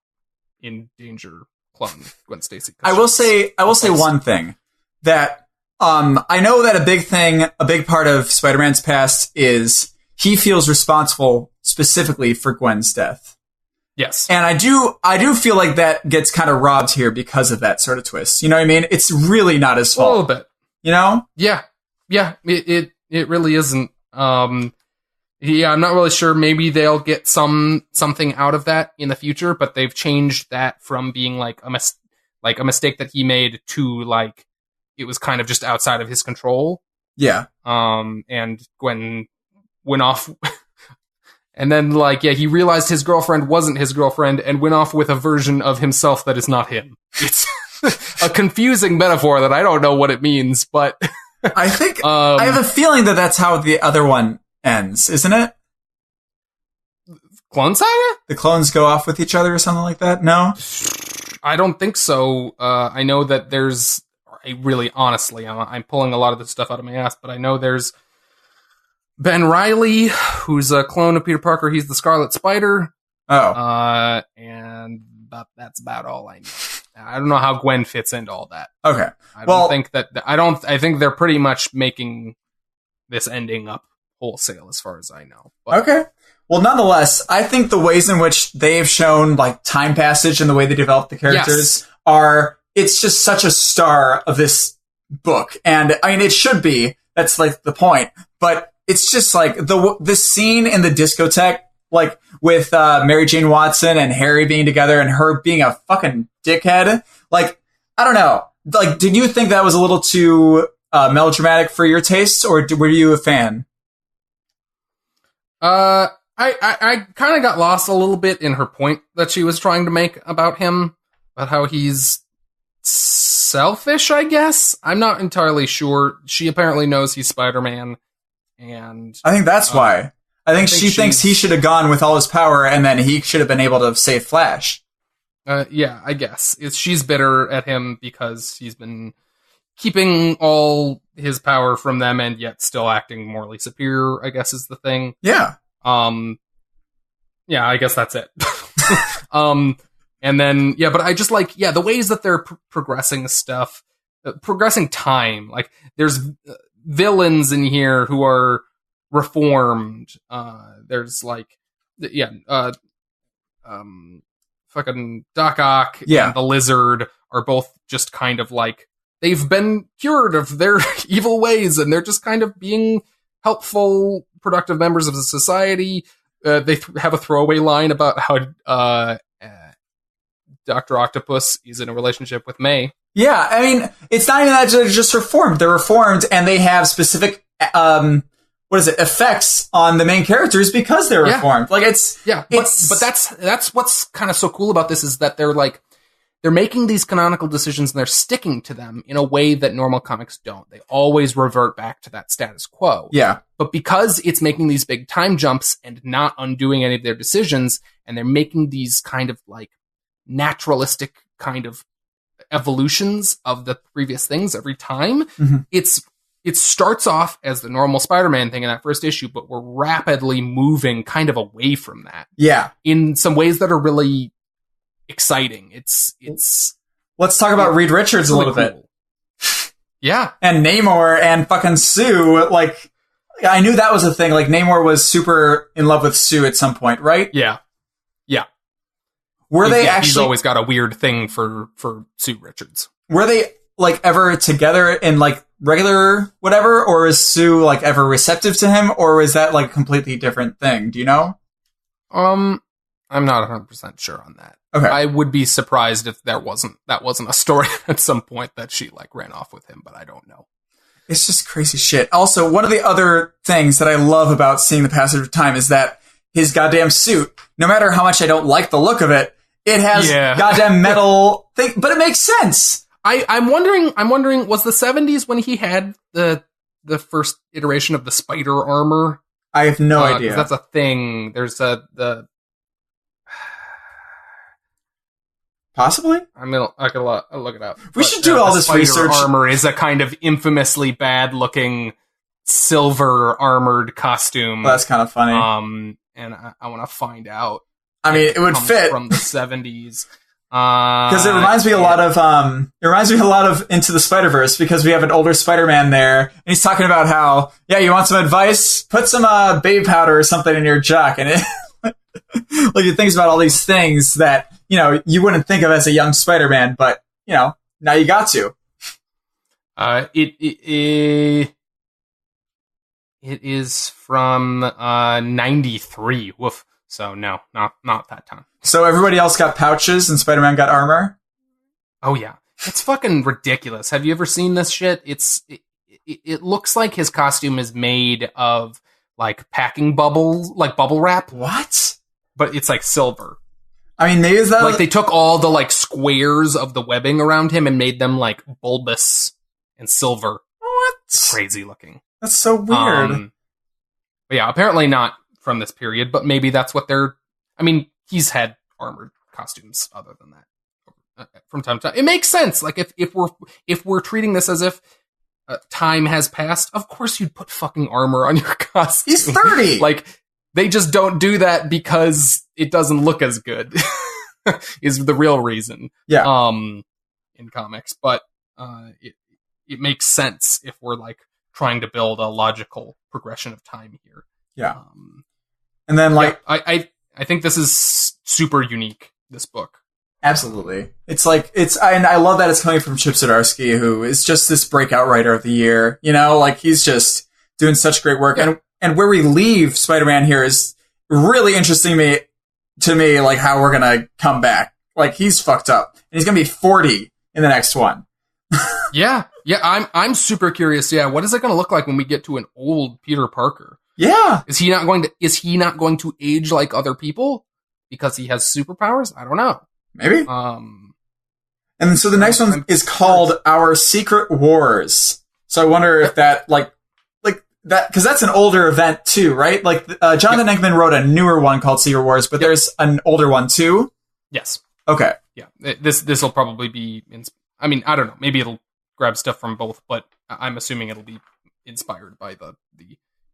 in danger clone Gwen Stacy. I will say one thing that I know that a big part of Spider-Man's past is he feels responsible specifically for Gwen's death. Yes. And I do feel like that gets kind of robbed here because of that sort of twist. You know what I mean? It's really not his fault. A little bit. You know? Yeah. Yeah, it really isn't. Yeah, I'm not really sure. Maybe they'll get something out of that in the future, but they've changed that from being like a mistake that he made to like it was kind of just outside of his control. Yeah. And Gwen went off, and then like he realized his girlfriend wasn't his girlfriend and went off with a version of himself that is not him. It's a confusing metaphor that I don't know what it means, but I think I have a feeling that that's how the other one ends, isn't it? Clone Saga? The clones go off with each other or something like that? No? I don't think so. I know that there's honestly, I'm pulling a lot of this stuff out of my ass, but I know there's Ben Reilly, who's a clone of Peter Parker. He's the Scarlet Spider. Oh. And that's about all I know. I don't know how Gwen fits into all that. Okay. I think they're pretty much making this ending up wholesale as far as I know. But. Okay. Well, nonetheless, I think the ways in which they've shown like time passage and the way they develop the characters it's just such a star of this book. And I mean, it should be, that's like the point, but it's just like the scene in the discotheque, like with Mary Jane Watson and Harry being together and her being a fucking dickhead. Like, I don't know. Like, did you think that was a little too melodramatic for your tastes, or were you a fan? I kind of got lost a little bit in her point that she was trying to make about him, about how he's selfish, I guess. I'm not entirely sure. She apparently knows he's Spider-Man, and I think that's why. I think she thinks he should have gone with all his power, and then he should have been able to save Flash. Yeah, I guess. She's bitter at him because he's been keeping all his power from them and yet still acting morally superior, I guess is the thing. Yeah. Yeah, I guess that's it. And then, but I just like, the ways that they're progressing stuff, progressing time. Like, there's villains in here who are reformed. There's like, fucking Doc Ock and the Lizard are both just kind of like they've been cured of their evil ways, and they're just kind of being helpful, productive members of the society. They have a throwaway line about how Dr. Octopus is in a relationship with May. Yeah, I mean, it's not even that they're just reformed. They're reformed, and they have specific, effects on the main characters because they're reformed. Like, but that's what's kind of so cool about this is that they're making these canonical decisions and they're sticking to them in a way that normal comics don't. They always revert back to that status quo. Yeah. But because it's making these big time jumps and not undoing any of their decisions, and they're making these kind of like naturalistic kind of evolutions of the previous things every time, it starts off as the normal Spider-Man thing in that first issue, but we're rapidly moving kind of away from that. Yeah. In some ways that are really exciting. It's let's talk about Reed Richards really a little bit. Yeah. And Namor and fucking Sue. Like, I knew that was a thing. Like, Namor was super in love with Sue at some point, right? Yeah. Yeah. He's always got a weird thing for Sue Richards. Were they like ever together in like regular whatever, or is Sue like ever receptive to him, or is that like a completely different thing? Do you know? I'm not 100% sure on that. Okay. I would be surprised if that wasn't a story at some point that she like ran off with him, but I don't know. It's just crazy shit. Also, one of the other things that I love about seeing the passage of time is that his goddamn suit, no matter how much I don't like the look of it, it has goddamn metal thing, but it makes sense. I'm wondering, was the 70s when he had the first iteration of the spider armor? I have no idea. That's a thing. There's possibly? I could look it up. We should do all this research. Armor is a kind of infamously bad looking silver armored costume. Well, that's kind of funny. And I want to find out. I mean, it would fit from the 70s. Because it reminds me a lot of Into the Spider-Verse, because we have an older Spider-Man there, and he's talking about how, you want some advice? Put some baby powder or something in your jock, and it like it thinks about all these things that you wouldn't think of as a young Spider-Man, but now you got to. It is from 93. Woof. So no, not that time. So everybody else got pouches and Spider-Man got armor? Oh yeah. It's fucking ridiculous. Have you ever seen this shit? It looks like his costume is made of like packing bubbles, like bubble wrap. What? But it's like silver. I mean, maybe is that like they took all the like squares of the webbing around him and made them like bulbous and silver. What? It's crazy looking. That's so weird. But yeah, apparently not from this period, but maybe that's what he's had armored costumes other than that from time to time. It makes sense. Like if we're treating this as if time has passed, of course you'd put fucking armor on your costume. He's 30. Like they just don't do that because it doesn't look as good. Is the real reason. Yeah. In comics, but it makes sense if we're like trying to build a logical progression of time here. Yeah. And then I think this is super unique, this book. Absolutely. And I love that it's coming from Chip Zdarsky, who is just this breakout writer of the year. Like he's just doing such great work. Yeah. And where we leave Spider-Man here is really interesting to me, like how we're going to come back. Like he's fucked up and he's going to be 40 in the next one. Yeah. I'm super curious. Yeah. What is it going to look like when we get to an old Peter Parker? Yeah. Is he not going to age like other people because he has superpowers? I don't know. Maybe. And so the next one is called Our Secret Wars. So I wonder if that like that, because that's an older event too, right? Like Jonathan Hickman wrote a newer one called Secret Wars, but there's an older one too. Yes. Okay. Yeah. This will probably be. I mean, I don't know. Maybe it'll grab stuff from both, but I'm assuming it'll be inspired by the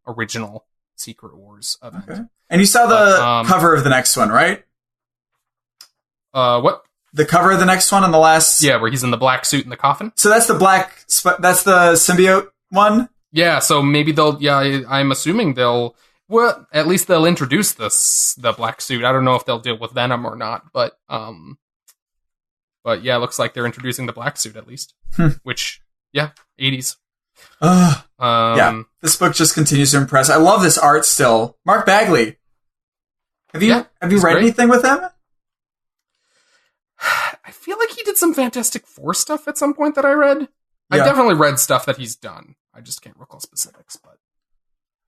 original Secret Wars event. Okay. And you saw the cover of the next one, right? What? The cover of the next one on the last... Yeah, where he's in the black suit in the coffin. So that's the that's the symbiote one? Yeah, so maybe they'll... Yeah, I'm assuming they'll... Well, at least they'll introduce the black suit. I don't know if they'll deal with Venom or not, but But yeah, it looks like they're introducing the black suit at least. Which, yeah, 80s. Yeah, this book just continues to impress. I love this art still. Mark Bagley. Have you read anything with him? I feel like he did some Fantastic Four stuff at some point that I read. Yeah. I definitely read stuff that he's done. I just can't recall specifics, but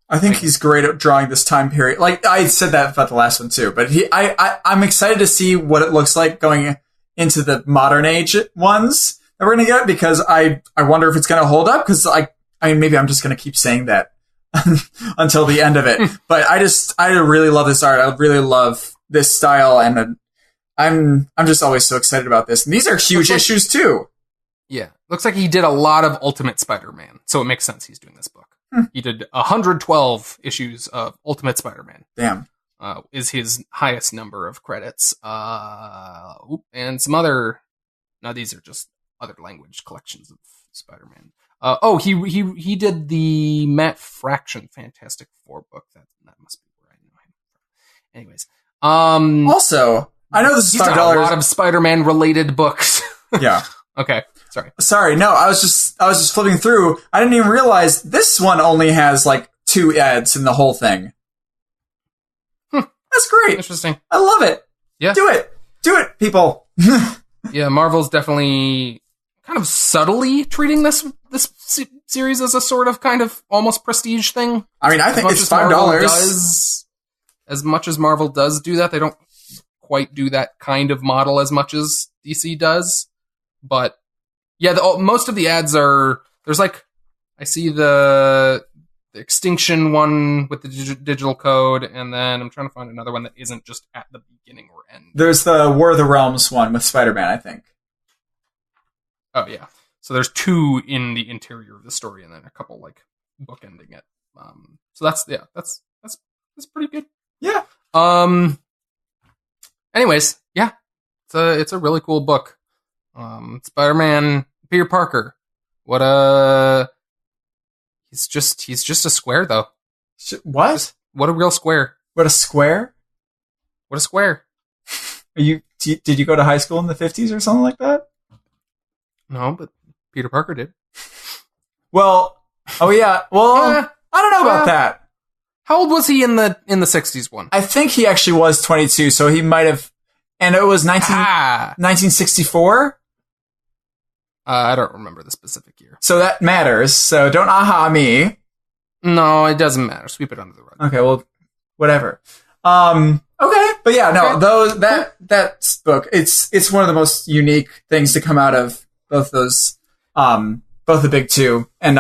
I think he's great at drawing this time period. Like I said that about the last one too, but I'm excited to see what it looks like going into the modern age ones that we're going to get, because I wonder if it's going to hold up, because I mean, maybe I'm just going to keep saying that until the end of it. But I really love this art. I really love this style, and I'm just always so excited about this. And these are huge issues too. Yeah. Looks like he did a lot of Ultimate Spider-Man, so it makes sense he's doing this book. He did 112 issues of Ultimate Spider-Man. Damn. Is his highest number of credits. And some other... No, these are just other language collections of Spider-Man. He did the Matt Fraction Fantastic Four book. That must be where I know him from. Anyways. Also, I know this is $5. A lot of Spider-Man related books. Yeah. Okay. Sorry. No, I was just flipping through. I didn't even realize this one only has like 2 ads in the whole thing. That's great. Interesting. I love it. Yeah. Do it, people. Yeah, Marvel's definitely kind of subtly treating this series as a sort of kind of almost prestige thing. I mean, I think it's $5. As much as Marvel does do that, they don't quite do that kind of model as much as DC does. But yeah, most of the ads are, there's like, I see the Extinction one with the digital code, and then I'm trying to find another one that isn't just at the beginning or end. There's the War of the Realms one with Spider-Man, I think. Oh yeah, so there's 2 in the interior of the story, and then a couple like bookending it. So that's pretty good. Yeah. Anyways, yeah, it's a really cool book. Spider-Man, Peter Parker. He's just a square though. What? What a real square. What a square? What a square. Did you go to high school in the 50s or something like that? No, but Peter Parker did. Well, oh yeah. Well, I don't know about that. How old was he in the 60s one? I think he actually was 22, so he might have, and it was 1964? I don't remember the specific year. So that matters. So don't aha me. No, it doesn't matter. Sweep it under the rug. Okay, well, whatever. Okay, but yeah, no, that book, it's one of the most unique things to come out of both those, both the big two, and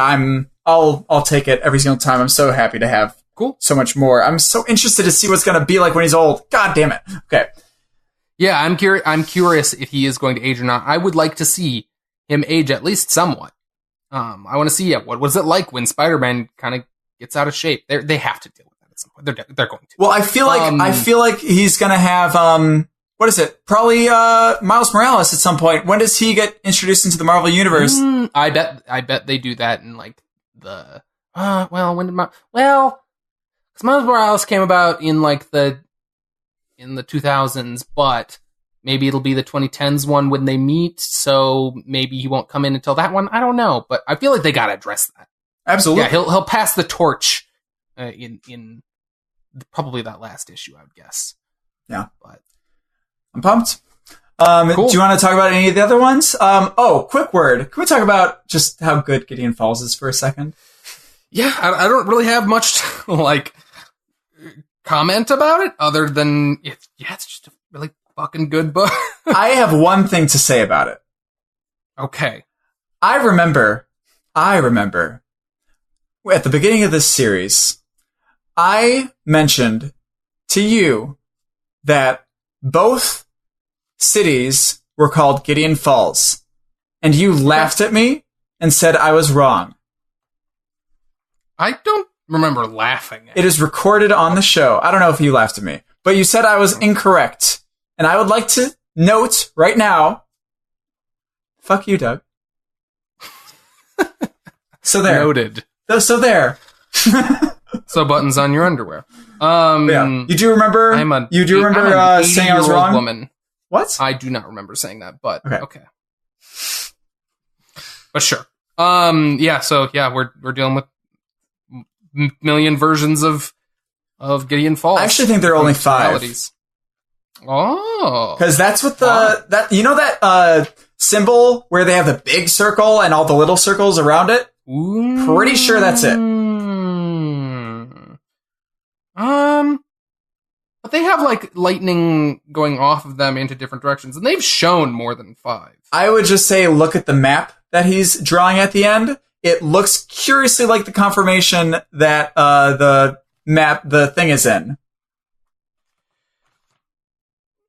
I'll take it every single time. I'm so happy to have so much more. I'm so interested to see what's going to be like when he's old. God damn it. Okay. Yeah, I'm curious if he is going to age or not. I would like to see him age at least somewhat. I want to see what was it like when Spider-Man kind of gets out of shape. They have to deal with that at some point. They're going to. Well, I feel like he's going to have what is it? Probably Miles Morales at some point. When does he get introduced into the Marvel universe? I bet they do that in like the when did because Miles Morales came about in like the 2000s, but maybe it'll be the 2010s one when they meet, so maybe he won't come in until that one. I don't know, but I feel like they gotta address that. Absolutely. Yeah, he'll pass the torch in probably that last issue, I would guess. Yeah, but I'm pumped. Cool. Do you want to talk about any of the other ones? Quick word. Can we talk about just how good Gideon Falls is for a second? Yeah, I don't really have much to, like, comment about it other than it's just a really fucking good book. I have one thing to say about it. Okay. I remember at the beginning of this series, I mentioned to you that both cities were called Gideon Falls, and you laughed at me and said I was wrong. I don't remember laughing at it. It is recorded on the show. I don't know if you laughed at me, but you said I was incorrect. And I would like to note right now, fuck you, Doug. So there. Noted. So there. So buttons on your underwear. Yeah. You do remember saying I was wrong? Woman. What? I do not remember saying that, but okay. But sure. We're dealing with million versions of Gideon Falls. I actually think there are only 5. Oh. Because that's what that symbol where they have the big circle and all the little circles around it? Ooh. Pretty sure that's it. But they have like lightning going off of them into different directions, and they've shown more than 5. I would just say look at the map that he's drawing at the end. It looks curiously like the confirmation that the thing is in.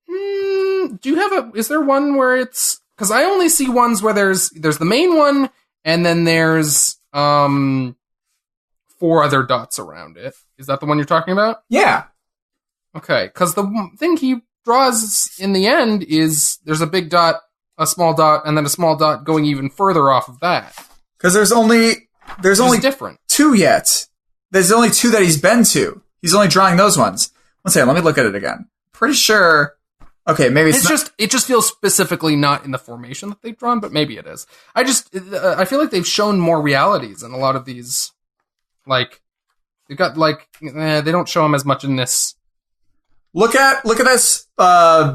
Do you have is there one where it's, because I only see ones where there's the main one and then there's 4 other dots around it. Is that the one you're talking about? Yeah. Okay, because the thing he draws in the end is there's a big dot, a small dot, and then a small dot going even further off of that. Because there's only different 2 yet. There's only 2 that he's been to. He's only drawing those ones. One second, let me look at it again. Pretty sure. Okay, maybe it's not. It just feels specifically not in the formation that they've drawn, but maybe it is. I feel like they've shown more realities in a lot of these. Like they've got they don't show them as much in this. Look at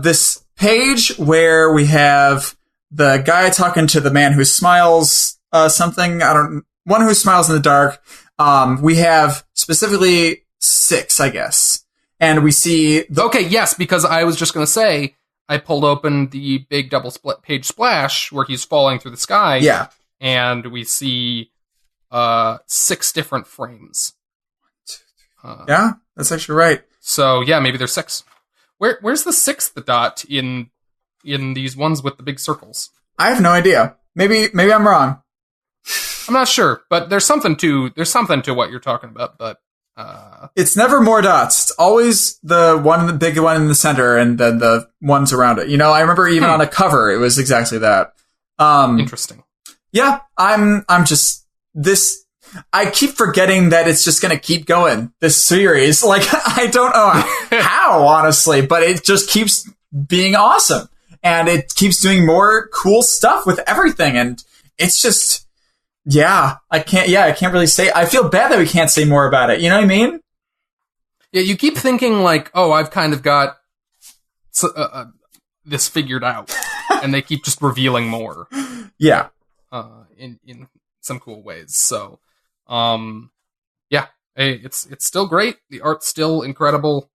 this page where we have the guy talking to the man who smiles one who smiles in the dark. We have specifically 6, I guess. And we see okay, yes, because I was just going to say I pulled open the big double split page splash where he's falling through the sky. Yeah. And we see 6 different frames. Yeah, that's actually right. So yeah, maybe there's 6. Where's the 6th dot in these ones with the big circles? I have no idea. Maybe I'm wrong. I'm not sure, but there's something to what you're talking about. But it's never more dots. It's always the big one in the center, and then the ones around it. I remember even on a cover, it was exactly that. Interesting. Yeah, I'm just this. I keep forgetting that it's just going to keep going, this series. Like, I don't know how, honestly, but it just keeps being awesome. And it keeps doing more cool stuff with everything. And it's just, I can't really say. I feel bad that we can't say more about it. You know what I mean? Yeah, you keep thinking like, oh, I've kind of got this figured out. And they keep just revealing more. Yeah. In some cool ways. So, it's still great. The art's still incredible.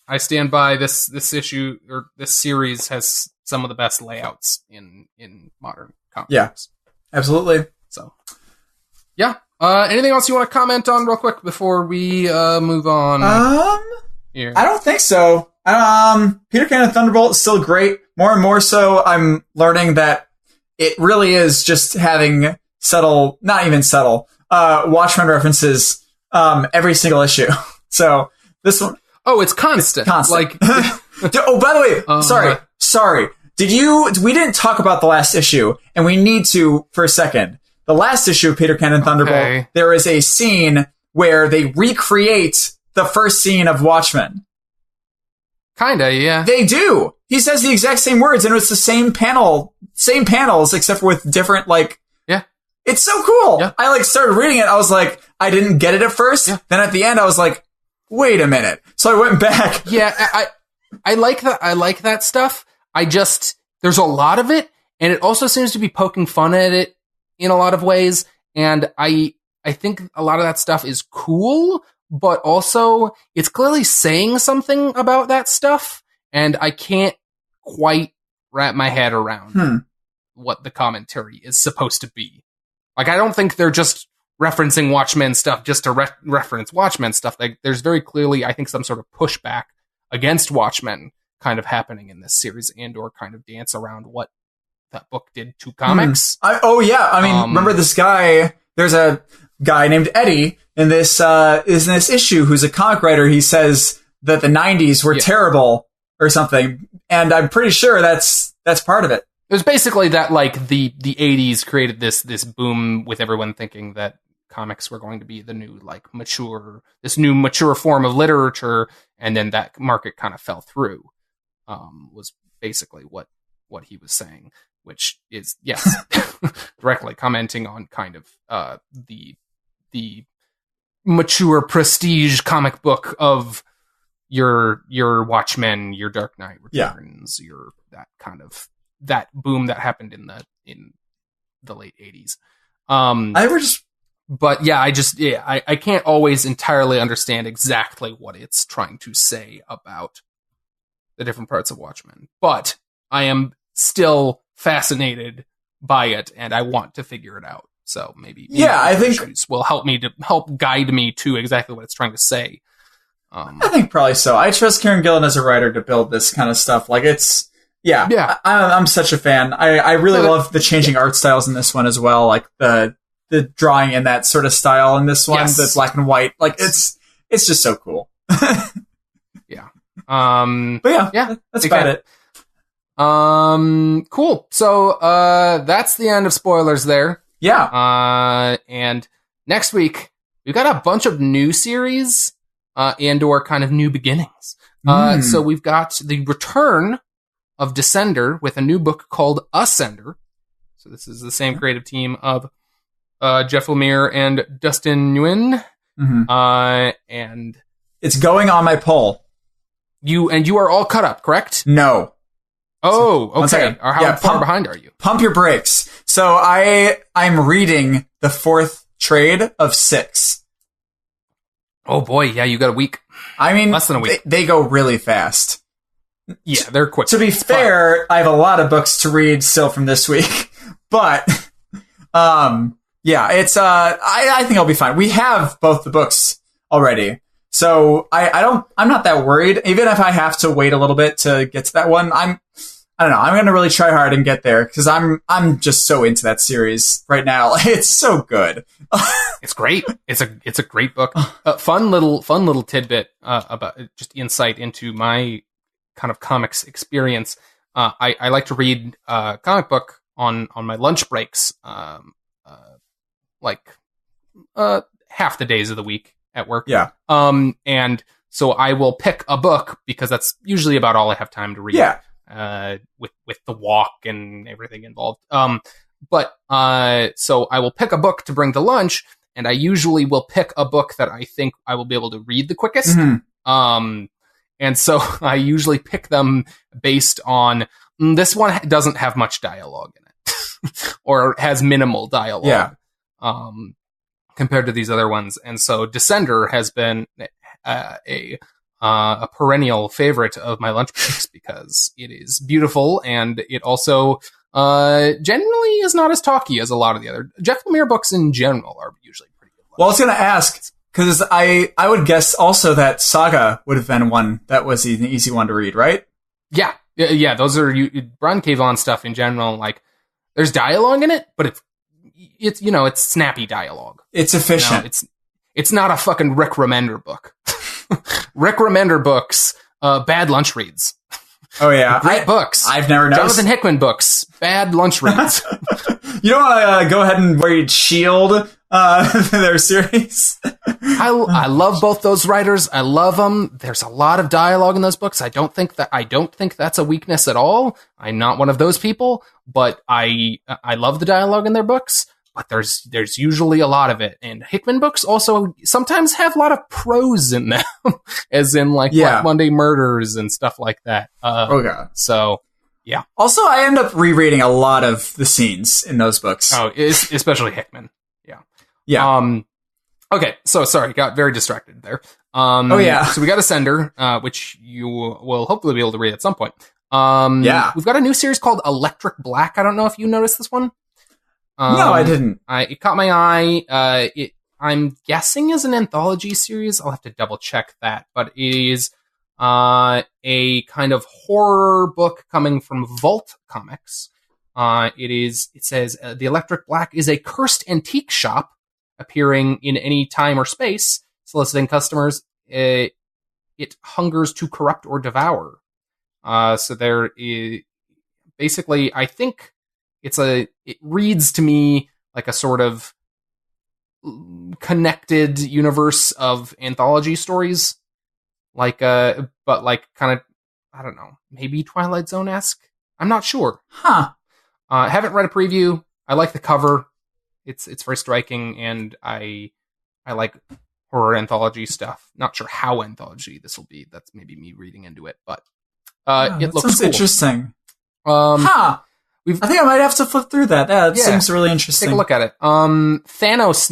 I stand by this issue, or this series has some of the best layouts in modern comics. Yeah, absolutely. So, yeah. Anything else you want to comment on real quick before we move on? Here? I don't think so. Peter Cannon Thunderbolt is still great. More and more so, I'm learning that it really is just having not even subtle, Watchmen references every single issue. So this one... Oh, it's constant. It's constant. Oh, by the way, sorry. We didn't talk about the last issue, and we need to for a second. The last issue of Peter Cannon Thunderbolt, there is a scene where they recreate the first scene of Watchmen. Kinda, yeah. They do. He says the exact same words, and it's the same panels, except with different, Yeah. It's so cool. Yeah. I, started reading it, I was like, I didn't get it at first. Yeah. Then at the end, I was like, wait a minute. So I went back. Yeah, I like that. I like that stuff. There's a lot of it, and it also seems to be poking fun at it in a lot of ways. And I think a lot of that stuff is cool, but also it's clearly saying something about that stuff, and I can't quite wrap my head around what the commentary is supposed to be. I don't think they're just referencing Watchmen stuff just to reference Watchmen stuff. There's very clearly, I think, some sort of pushback against Watchmen kind of happening in this series, and or kind of dance around what that book did to comics. Remember this guy? There's a guy named Eddie in this issue who's a comic writer. He says that the 90s were terrible or something, and I'm pretty sure that's part of it. It was basically that the 80s created this boom with everyone thinking that comics were going to be the new mature form of literature, and then that market kind of fell through. was basically what he was saying, which is, yes, directly commenting on kind of the mature prestige comic book of your Watchmen, your Dark Knight Returns, your that kind of that boom that happened in the late 80s. But yeah, I can't always entirely understand exactly what it's trying to say about the different parts of Watchmen, but I am still fascinated by it, and I want to figure it out. So maybe I think will help guide me to exactly what it's trying to say. I think probably so. I trust Kieran Gillen as a writer to build this kind of stuff. Like I'm such a fan. I really love the changing art styles in this one as well. Like the drawing in that sort of style in this one, the black and white. Like it's just so cool. Yeah. But that's about it. Cool. So that's the end of spoilers there. Yeah. And next week we've got a bunch of new series and or kind of new beginnings. So we've got the return of Descender with a new book called Ascender. So this is the same creative team of Jeff Lemire and Dustin Nguyen. And it's going on my poll. You are all caught up, correct? No. Oh, okay. Or how far behind are you? Pump your brakes. So I'm reading the 4th trade of 6. Oh boy, yeah, you got a week. I mean, less than a week. They go really fast. Yeah, they're quick. To be fair, I have a lot of books to read still from this week, but it's I think I'll be fine. We have both the books already. So I'm not that worried. Even if I have to wait a little bit to get to that one, I don't know. I'm going to really try hard and get there because I'm just so into that series right now. It's so good. It's great. It's a great book. Fun little tidbit about just insight into my kind of comics experience. I like to read comic book on my lunch breaks, like half the days of the week at work. Yeah. And so I will pick a book because that's usually about all I have time to read. Yeah. With the walk and everything involved. But so I will pick a book to bring to lunch, and I usually will pick a book that I think I will be able to read the quickest. And so I usually pick them based on this one doesn't have much dialogue in it, or has minimal dialogue. Yeah. Compared to these other ones. And so Descender has been a perennial favorite of my lunch breaks because it is beautiful, and it also generally is not as talky as a lot of the other Jeff Lemire books in general are usually pretty good. Well, I was going to ask, because I would guess also that Saga would have been one that was an easy one to read, right? Yeah. Those are Brian K. Vaughan stuff in general. Like, there's dialogue in it, but it's snappy dialogue. It's efficient. It's not a fucking Rick Remender book. Rick Remender books, bad lunch reads. Oh yeah, great books. I've never noticed. Jonathan Hickman books, bad lunch reads. You don't want to go ahead and read Shield, their series. I love both those writers. I love them. There's a lot of dialogue in those books. I don't think that's a weakness at all. I'm not one of those people, but I love the dialogue in their books. But there's usually a lot of it, and Hickman books also sometimes have a lot of prose in them, as in like Black Monday Murders and stuff like that. Okay. So yeah. Also, I end up rereading a lot of the scenes in those books. Oh, especially Hickman. Yeah. Yeah. Okay. So sorry, got very distracted there. So we got Ascender, which you will hopefully be able to read at some point. We've got a new series called Electric Black. I don't know if you noticed this one. No, I didn't. It caught my eye. I'm guessing is an anthology series. I'll have to double check that, but it is a kind of horror book coming from Vault Comics. It says the Electric Black is a cursed antique shop appearing in any time or space, soliciting customers. It hungers to corrupt or devour. So there is basically, I think. It reads to me like a sort of connected universe of anthology stories, but like kind of I don't know, maybe Twilight Zone-esque. I'm not sure. Huh. Haven't read a preview. I like the cover. It's very striking, and I like horror anthology stuff. Not sure how anthology this will be. That's maybe me reading into it, but it looks cool. Interesting. I think I might have to flip through that. That seems really interesting. Take a look at it. Thanos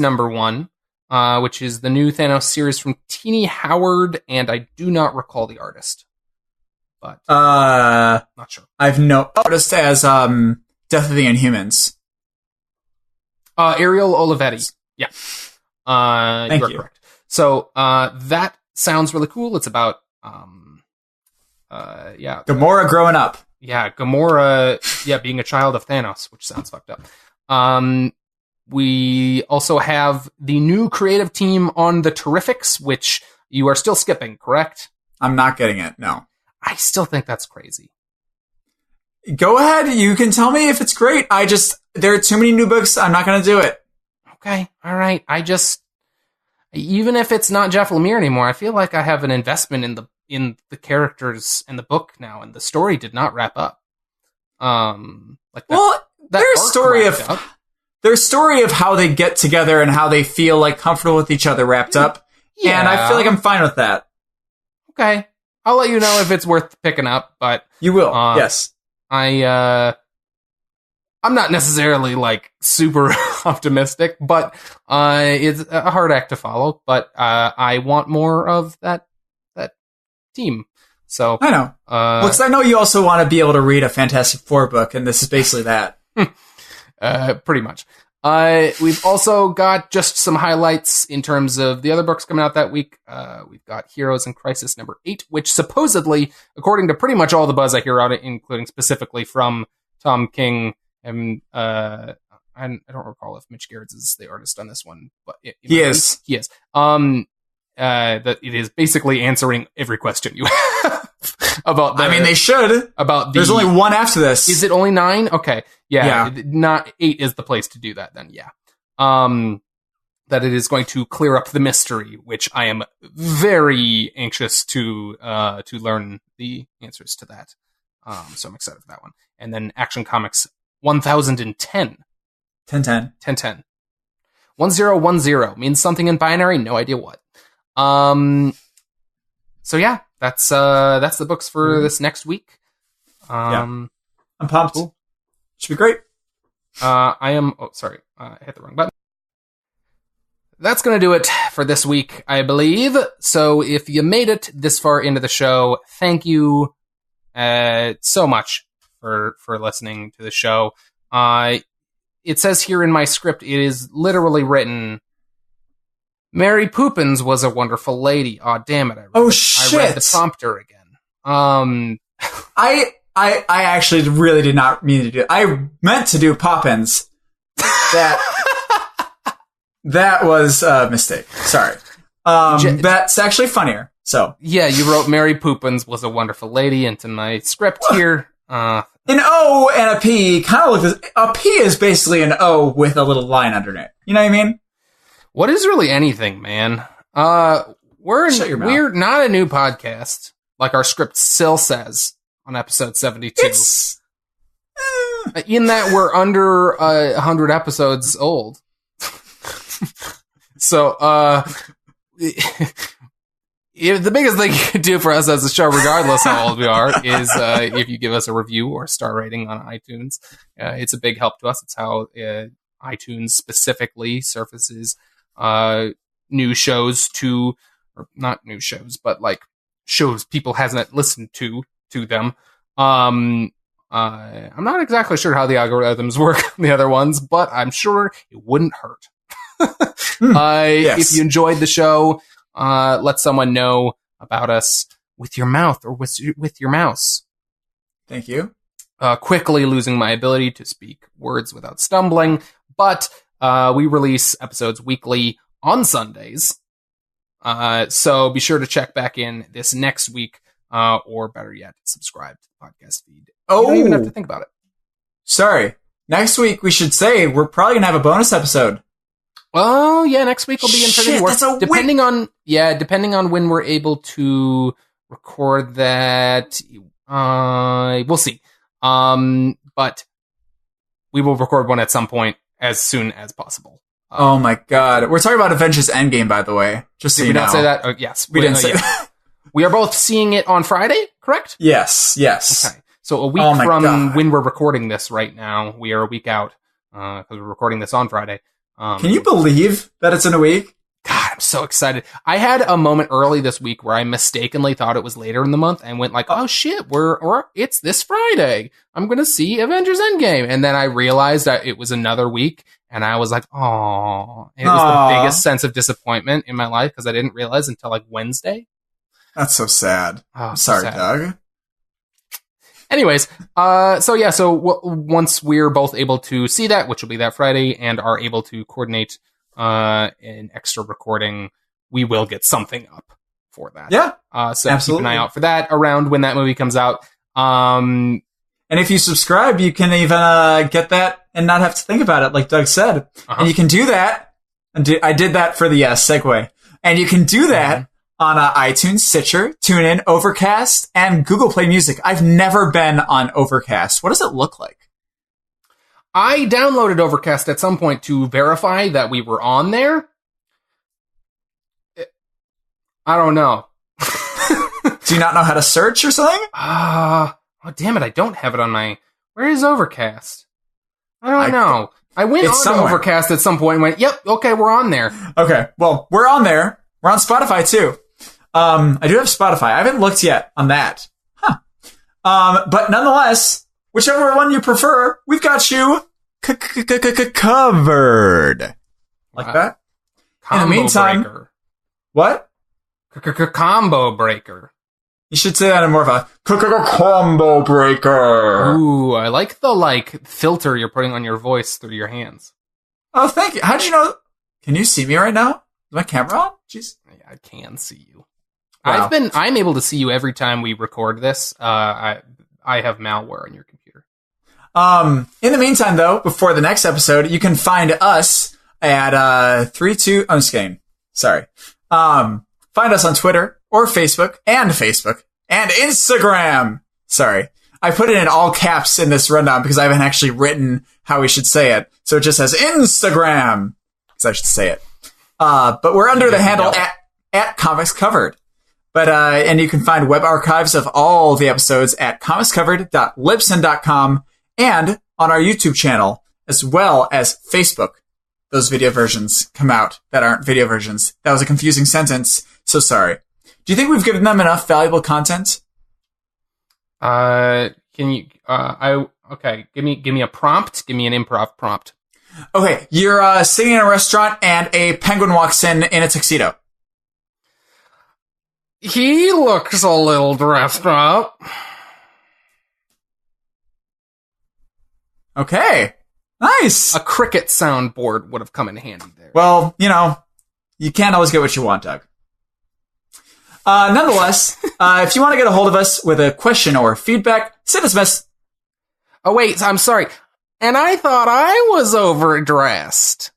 #1, which is the new Thanos series from Teenie Howard, and I do not recall the artist. But not sure. I've no artist as Death of the Inhumans. Ariel Olivetti. Yeah. You are correct. So that sounds really cool. It's about Gamora growing up. Yeah, Gamora being a child of Thanos, which sounds fucked up. We also have the new creative team on The Terrifics, which you are still skipping, correct? I'm not getting it, no. I still think that's crazy. Go ahead, you can tell me if it's great. There are too many new books, I'm not going to do it. Okay, alright. Even if it's not Jeff Lemire anymore, I feel like I have an investment in the characters and the book now, and the story did not wrap up. Their story of how they get together and how they feel like comfortable with each other wrapped up. Yeah. And I feel like I'm fine with that. Okay. I'll let you know if it's worth picking up, but you will. Yes. I'm not necessarily like super optimistic, but it's a hard act to follow, but I want more of that team. So I know. Because I know you also want to be able to read a Fantastic Four book, and this is basically that. Pretty much. We've also got just some highlights in terms of the other books coming out that week. We've got Heroes in Crisis #8, which supposedly, according to pretty much all the buzz I hear on it, including specifically from Tom King, and I don't recall if Mitch Gerrits is the artist on this one, but he is. He is. That it is basically answering every question you have about. They should. There's only one after this. Is it only 9? Okay, yeah. Not 8 is the place to do that. Then, yeah. That it is going to clear up the mystery, which I am very anxious to learn the answers to that. So I'm excited for that one. And then Action Comics 1010. 1010. 1010 means something in binary. No idea what. So yeah, that's the books for this next week. I'm pumped. Cool. Should be great. I am. Oh, sorry. I hit the wrong button. That's going to do it for this week, I believe. So if you made it this far into the show, thank you so much for listening to the show. It says here in my script, it is literally written, Mary Poppins was a wonderful lady. Aw, damn it. I read the prompter again. I actually really did not mean to do it. I meant to do Poppins. That was a mistake. Sorry. That's actually funnier. So yeah, you wrote Mary Poppins was a wonderful lady into my script here. An O and a P kind of look. A P is basically an O with a little line under it. You know what I mean? What is really anything, man? We're not a new podcast, like our script still says on episode 72. In that we're under 100 episodes old. So, the biggest thing you can do for us as a show, regardless how old we are, is if you give us a review or a star rating on iTunes. It's a big help to us. It's how iTunes specifically surfaces new shows to, or not new shows, but like shows people hasn't listened to them. I'm not exactly sure how the algorithms work on the other ones, but I'm sure it wouldn't hurt. Yes. If you enjoyed the show, let someone know about us with your mouth or with your mouse. Thank you. Quickly losing my ability to speak words without stumbling, but we release episodes weekly on Sundays. So be sure to check back in this next week, or better yet, subscribe to the podcast feed. You don't even have to think about it. Sorry. Next week, we should say we're probably going to have a bonus episode. Oh, yeah, next week will be Infinity War. Depending on when we're able to record that. We'll see. But we will record one at some point as soon as possible. Oh my god. We're talking about Avengers Endgame, by the way. Just so you know. Did we not say that? Yes. We didn't say that. We are both seeing it on Friday, correct? Yes. Okay. So a week from when we're recording this right now, we are a week out, because we're recording this on Friday. Can you believe that it's in a week? God, I'm so excited. I had a moment early this week where I mistakenly thought it was later in the month and went like, oh shit, it's this Friday. I'm going to see Avengers Endgame. And then I realized that it was another week and I was like, oh, it was the biggest sense of disappointment in my life because I didn't realize until like Wednesday. That's so sad. I'm sorry, sad. Doug. Anyways, so once we're both able to see that, which will be that Friday, and are able to coordinate an extra recording, we will get something up for that. Yeah. So absolutely. Keep an eye out for that around when that movie comes out. And if you subscribe, you can even get that and not have to think about it, like Doug said. And you can do that. I did that for the segue. And you can do that on iTunes, Stitcher, TuneIn, Overcast, and Google Play Music. I've never been on Overcast. What does it look like? I downloaded Overcast at some point to verify that we were on there. I don't know. Do you not know how to search or something? Oh, damn it. I don't have it on my... Where is Overcast? I don't know. I went on to Overcast at some point and went, yep, okay, we're on there. Okay, well, we're on there. We're on Spotify, too. I do have Spotify. I haven't looked yet on that. But nonetheless... Whichever one you prefer, we've got you covered. Like that? In the meantime... What? Combo breaker. You should say that in more of a combo breaker. Ooh, I like the filter you're putting on your voice through your hands. Oh, thank you. How'd you know? Can you see me right now? Is my camera on? Jeez. I can see you. Wow. I'm able to see you every time we record this. I have malware on your computer. In the meantime, though, before the next episode, you can find us at I'm just kidding. Sorry. Find us on Twitter or Facebook and Instagram. Sorry. I put it in all caps in this rundown because I haven't actually written how we should say it. So it just says Instagram. Because I should say it. But we're under the handle at Comics Covered. But, and you can find web archives of all the episodes at comicscovered.libsyn.com and on our YouTube channel, as well as Facebook. Those video versions come out that aren't video versions. That was a confusing sentence. So sorry. Do you think we've given them enough valuable content? Can you, okay, give me a prompt. Give me an improv prompt. Okay. You're, sitting in a restaurant and a penguin walks in a tuxedo. He looks a little dressed up. Okay. Nice. A cricket soundboard would have come in handy there. Well, you can't always get what you want, Doug. Nonetheless, if you want to get a hold of us with a question or feedback, send us a message. Oh, wait, I'm sorry. And I thought I was overdressed.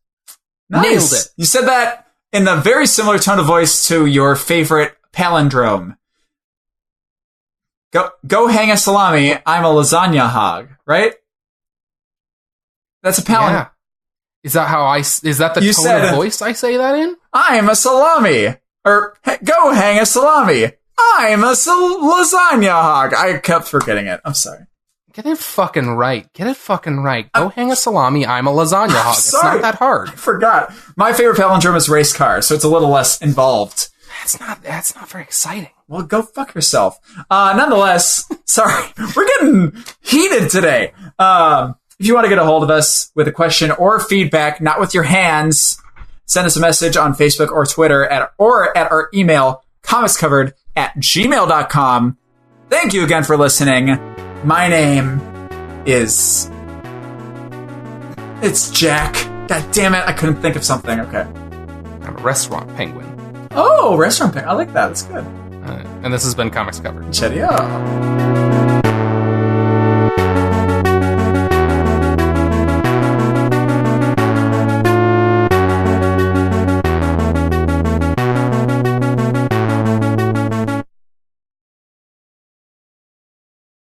Nice. Nailed it. You said that in the very similar tone of voice to your favorite palindrome. Go hang a salami, I'm a lasagna hog, right? That's a palindrome. Yeah. Is that the tone of voice I say that in? I'm a salami. Or, go hang a salami. I'm a lasagna hog. I kept forgetting it. I'm sorry. Get it fucking right. Go hang a salami. I'm a lasagna hog. It's not that hard. I forgot. My favorite palindrome is race car, so it's a little less involved. That's not very exciting. Well, go fuck yourself. Nonetheless, sorry. We're getting heated today. If you want to get a hold of us with a question or feedback, not with your hands, send us a message on Facebook or Twitter or at our email, comicscovered@gmail.com. Thank you again for listening. My name is... It's Jack. God damn it, I couldn't think of something. Okay. I'm a restaurant penguin. Oh, restaurant penguin. I like that. That's good. And this has been Comics Covered. Cheerio.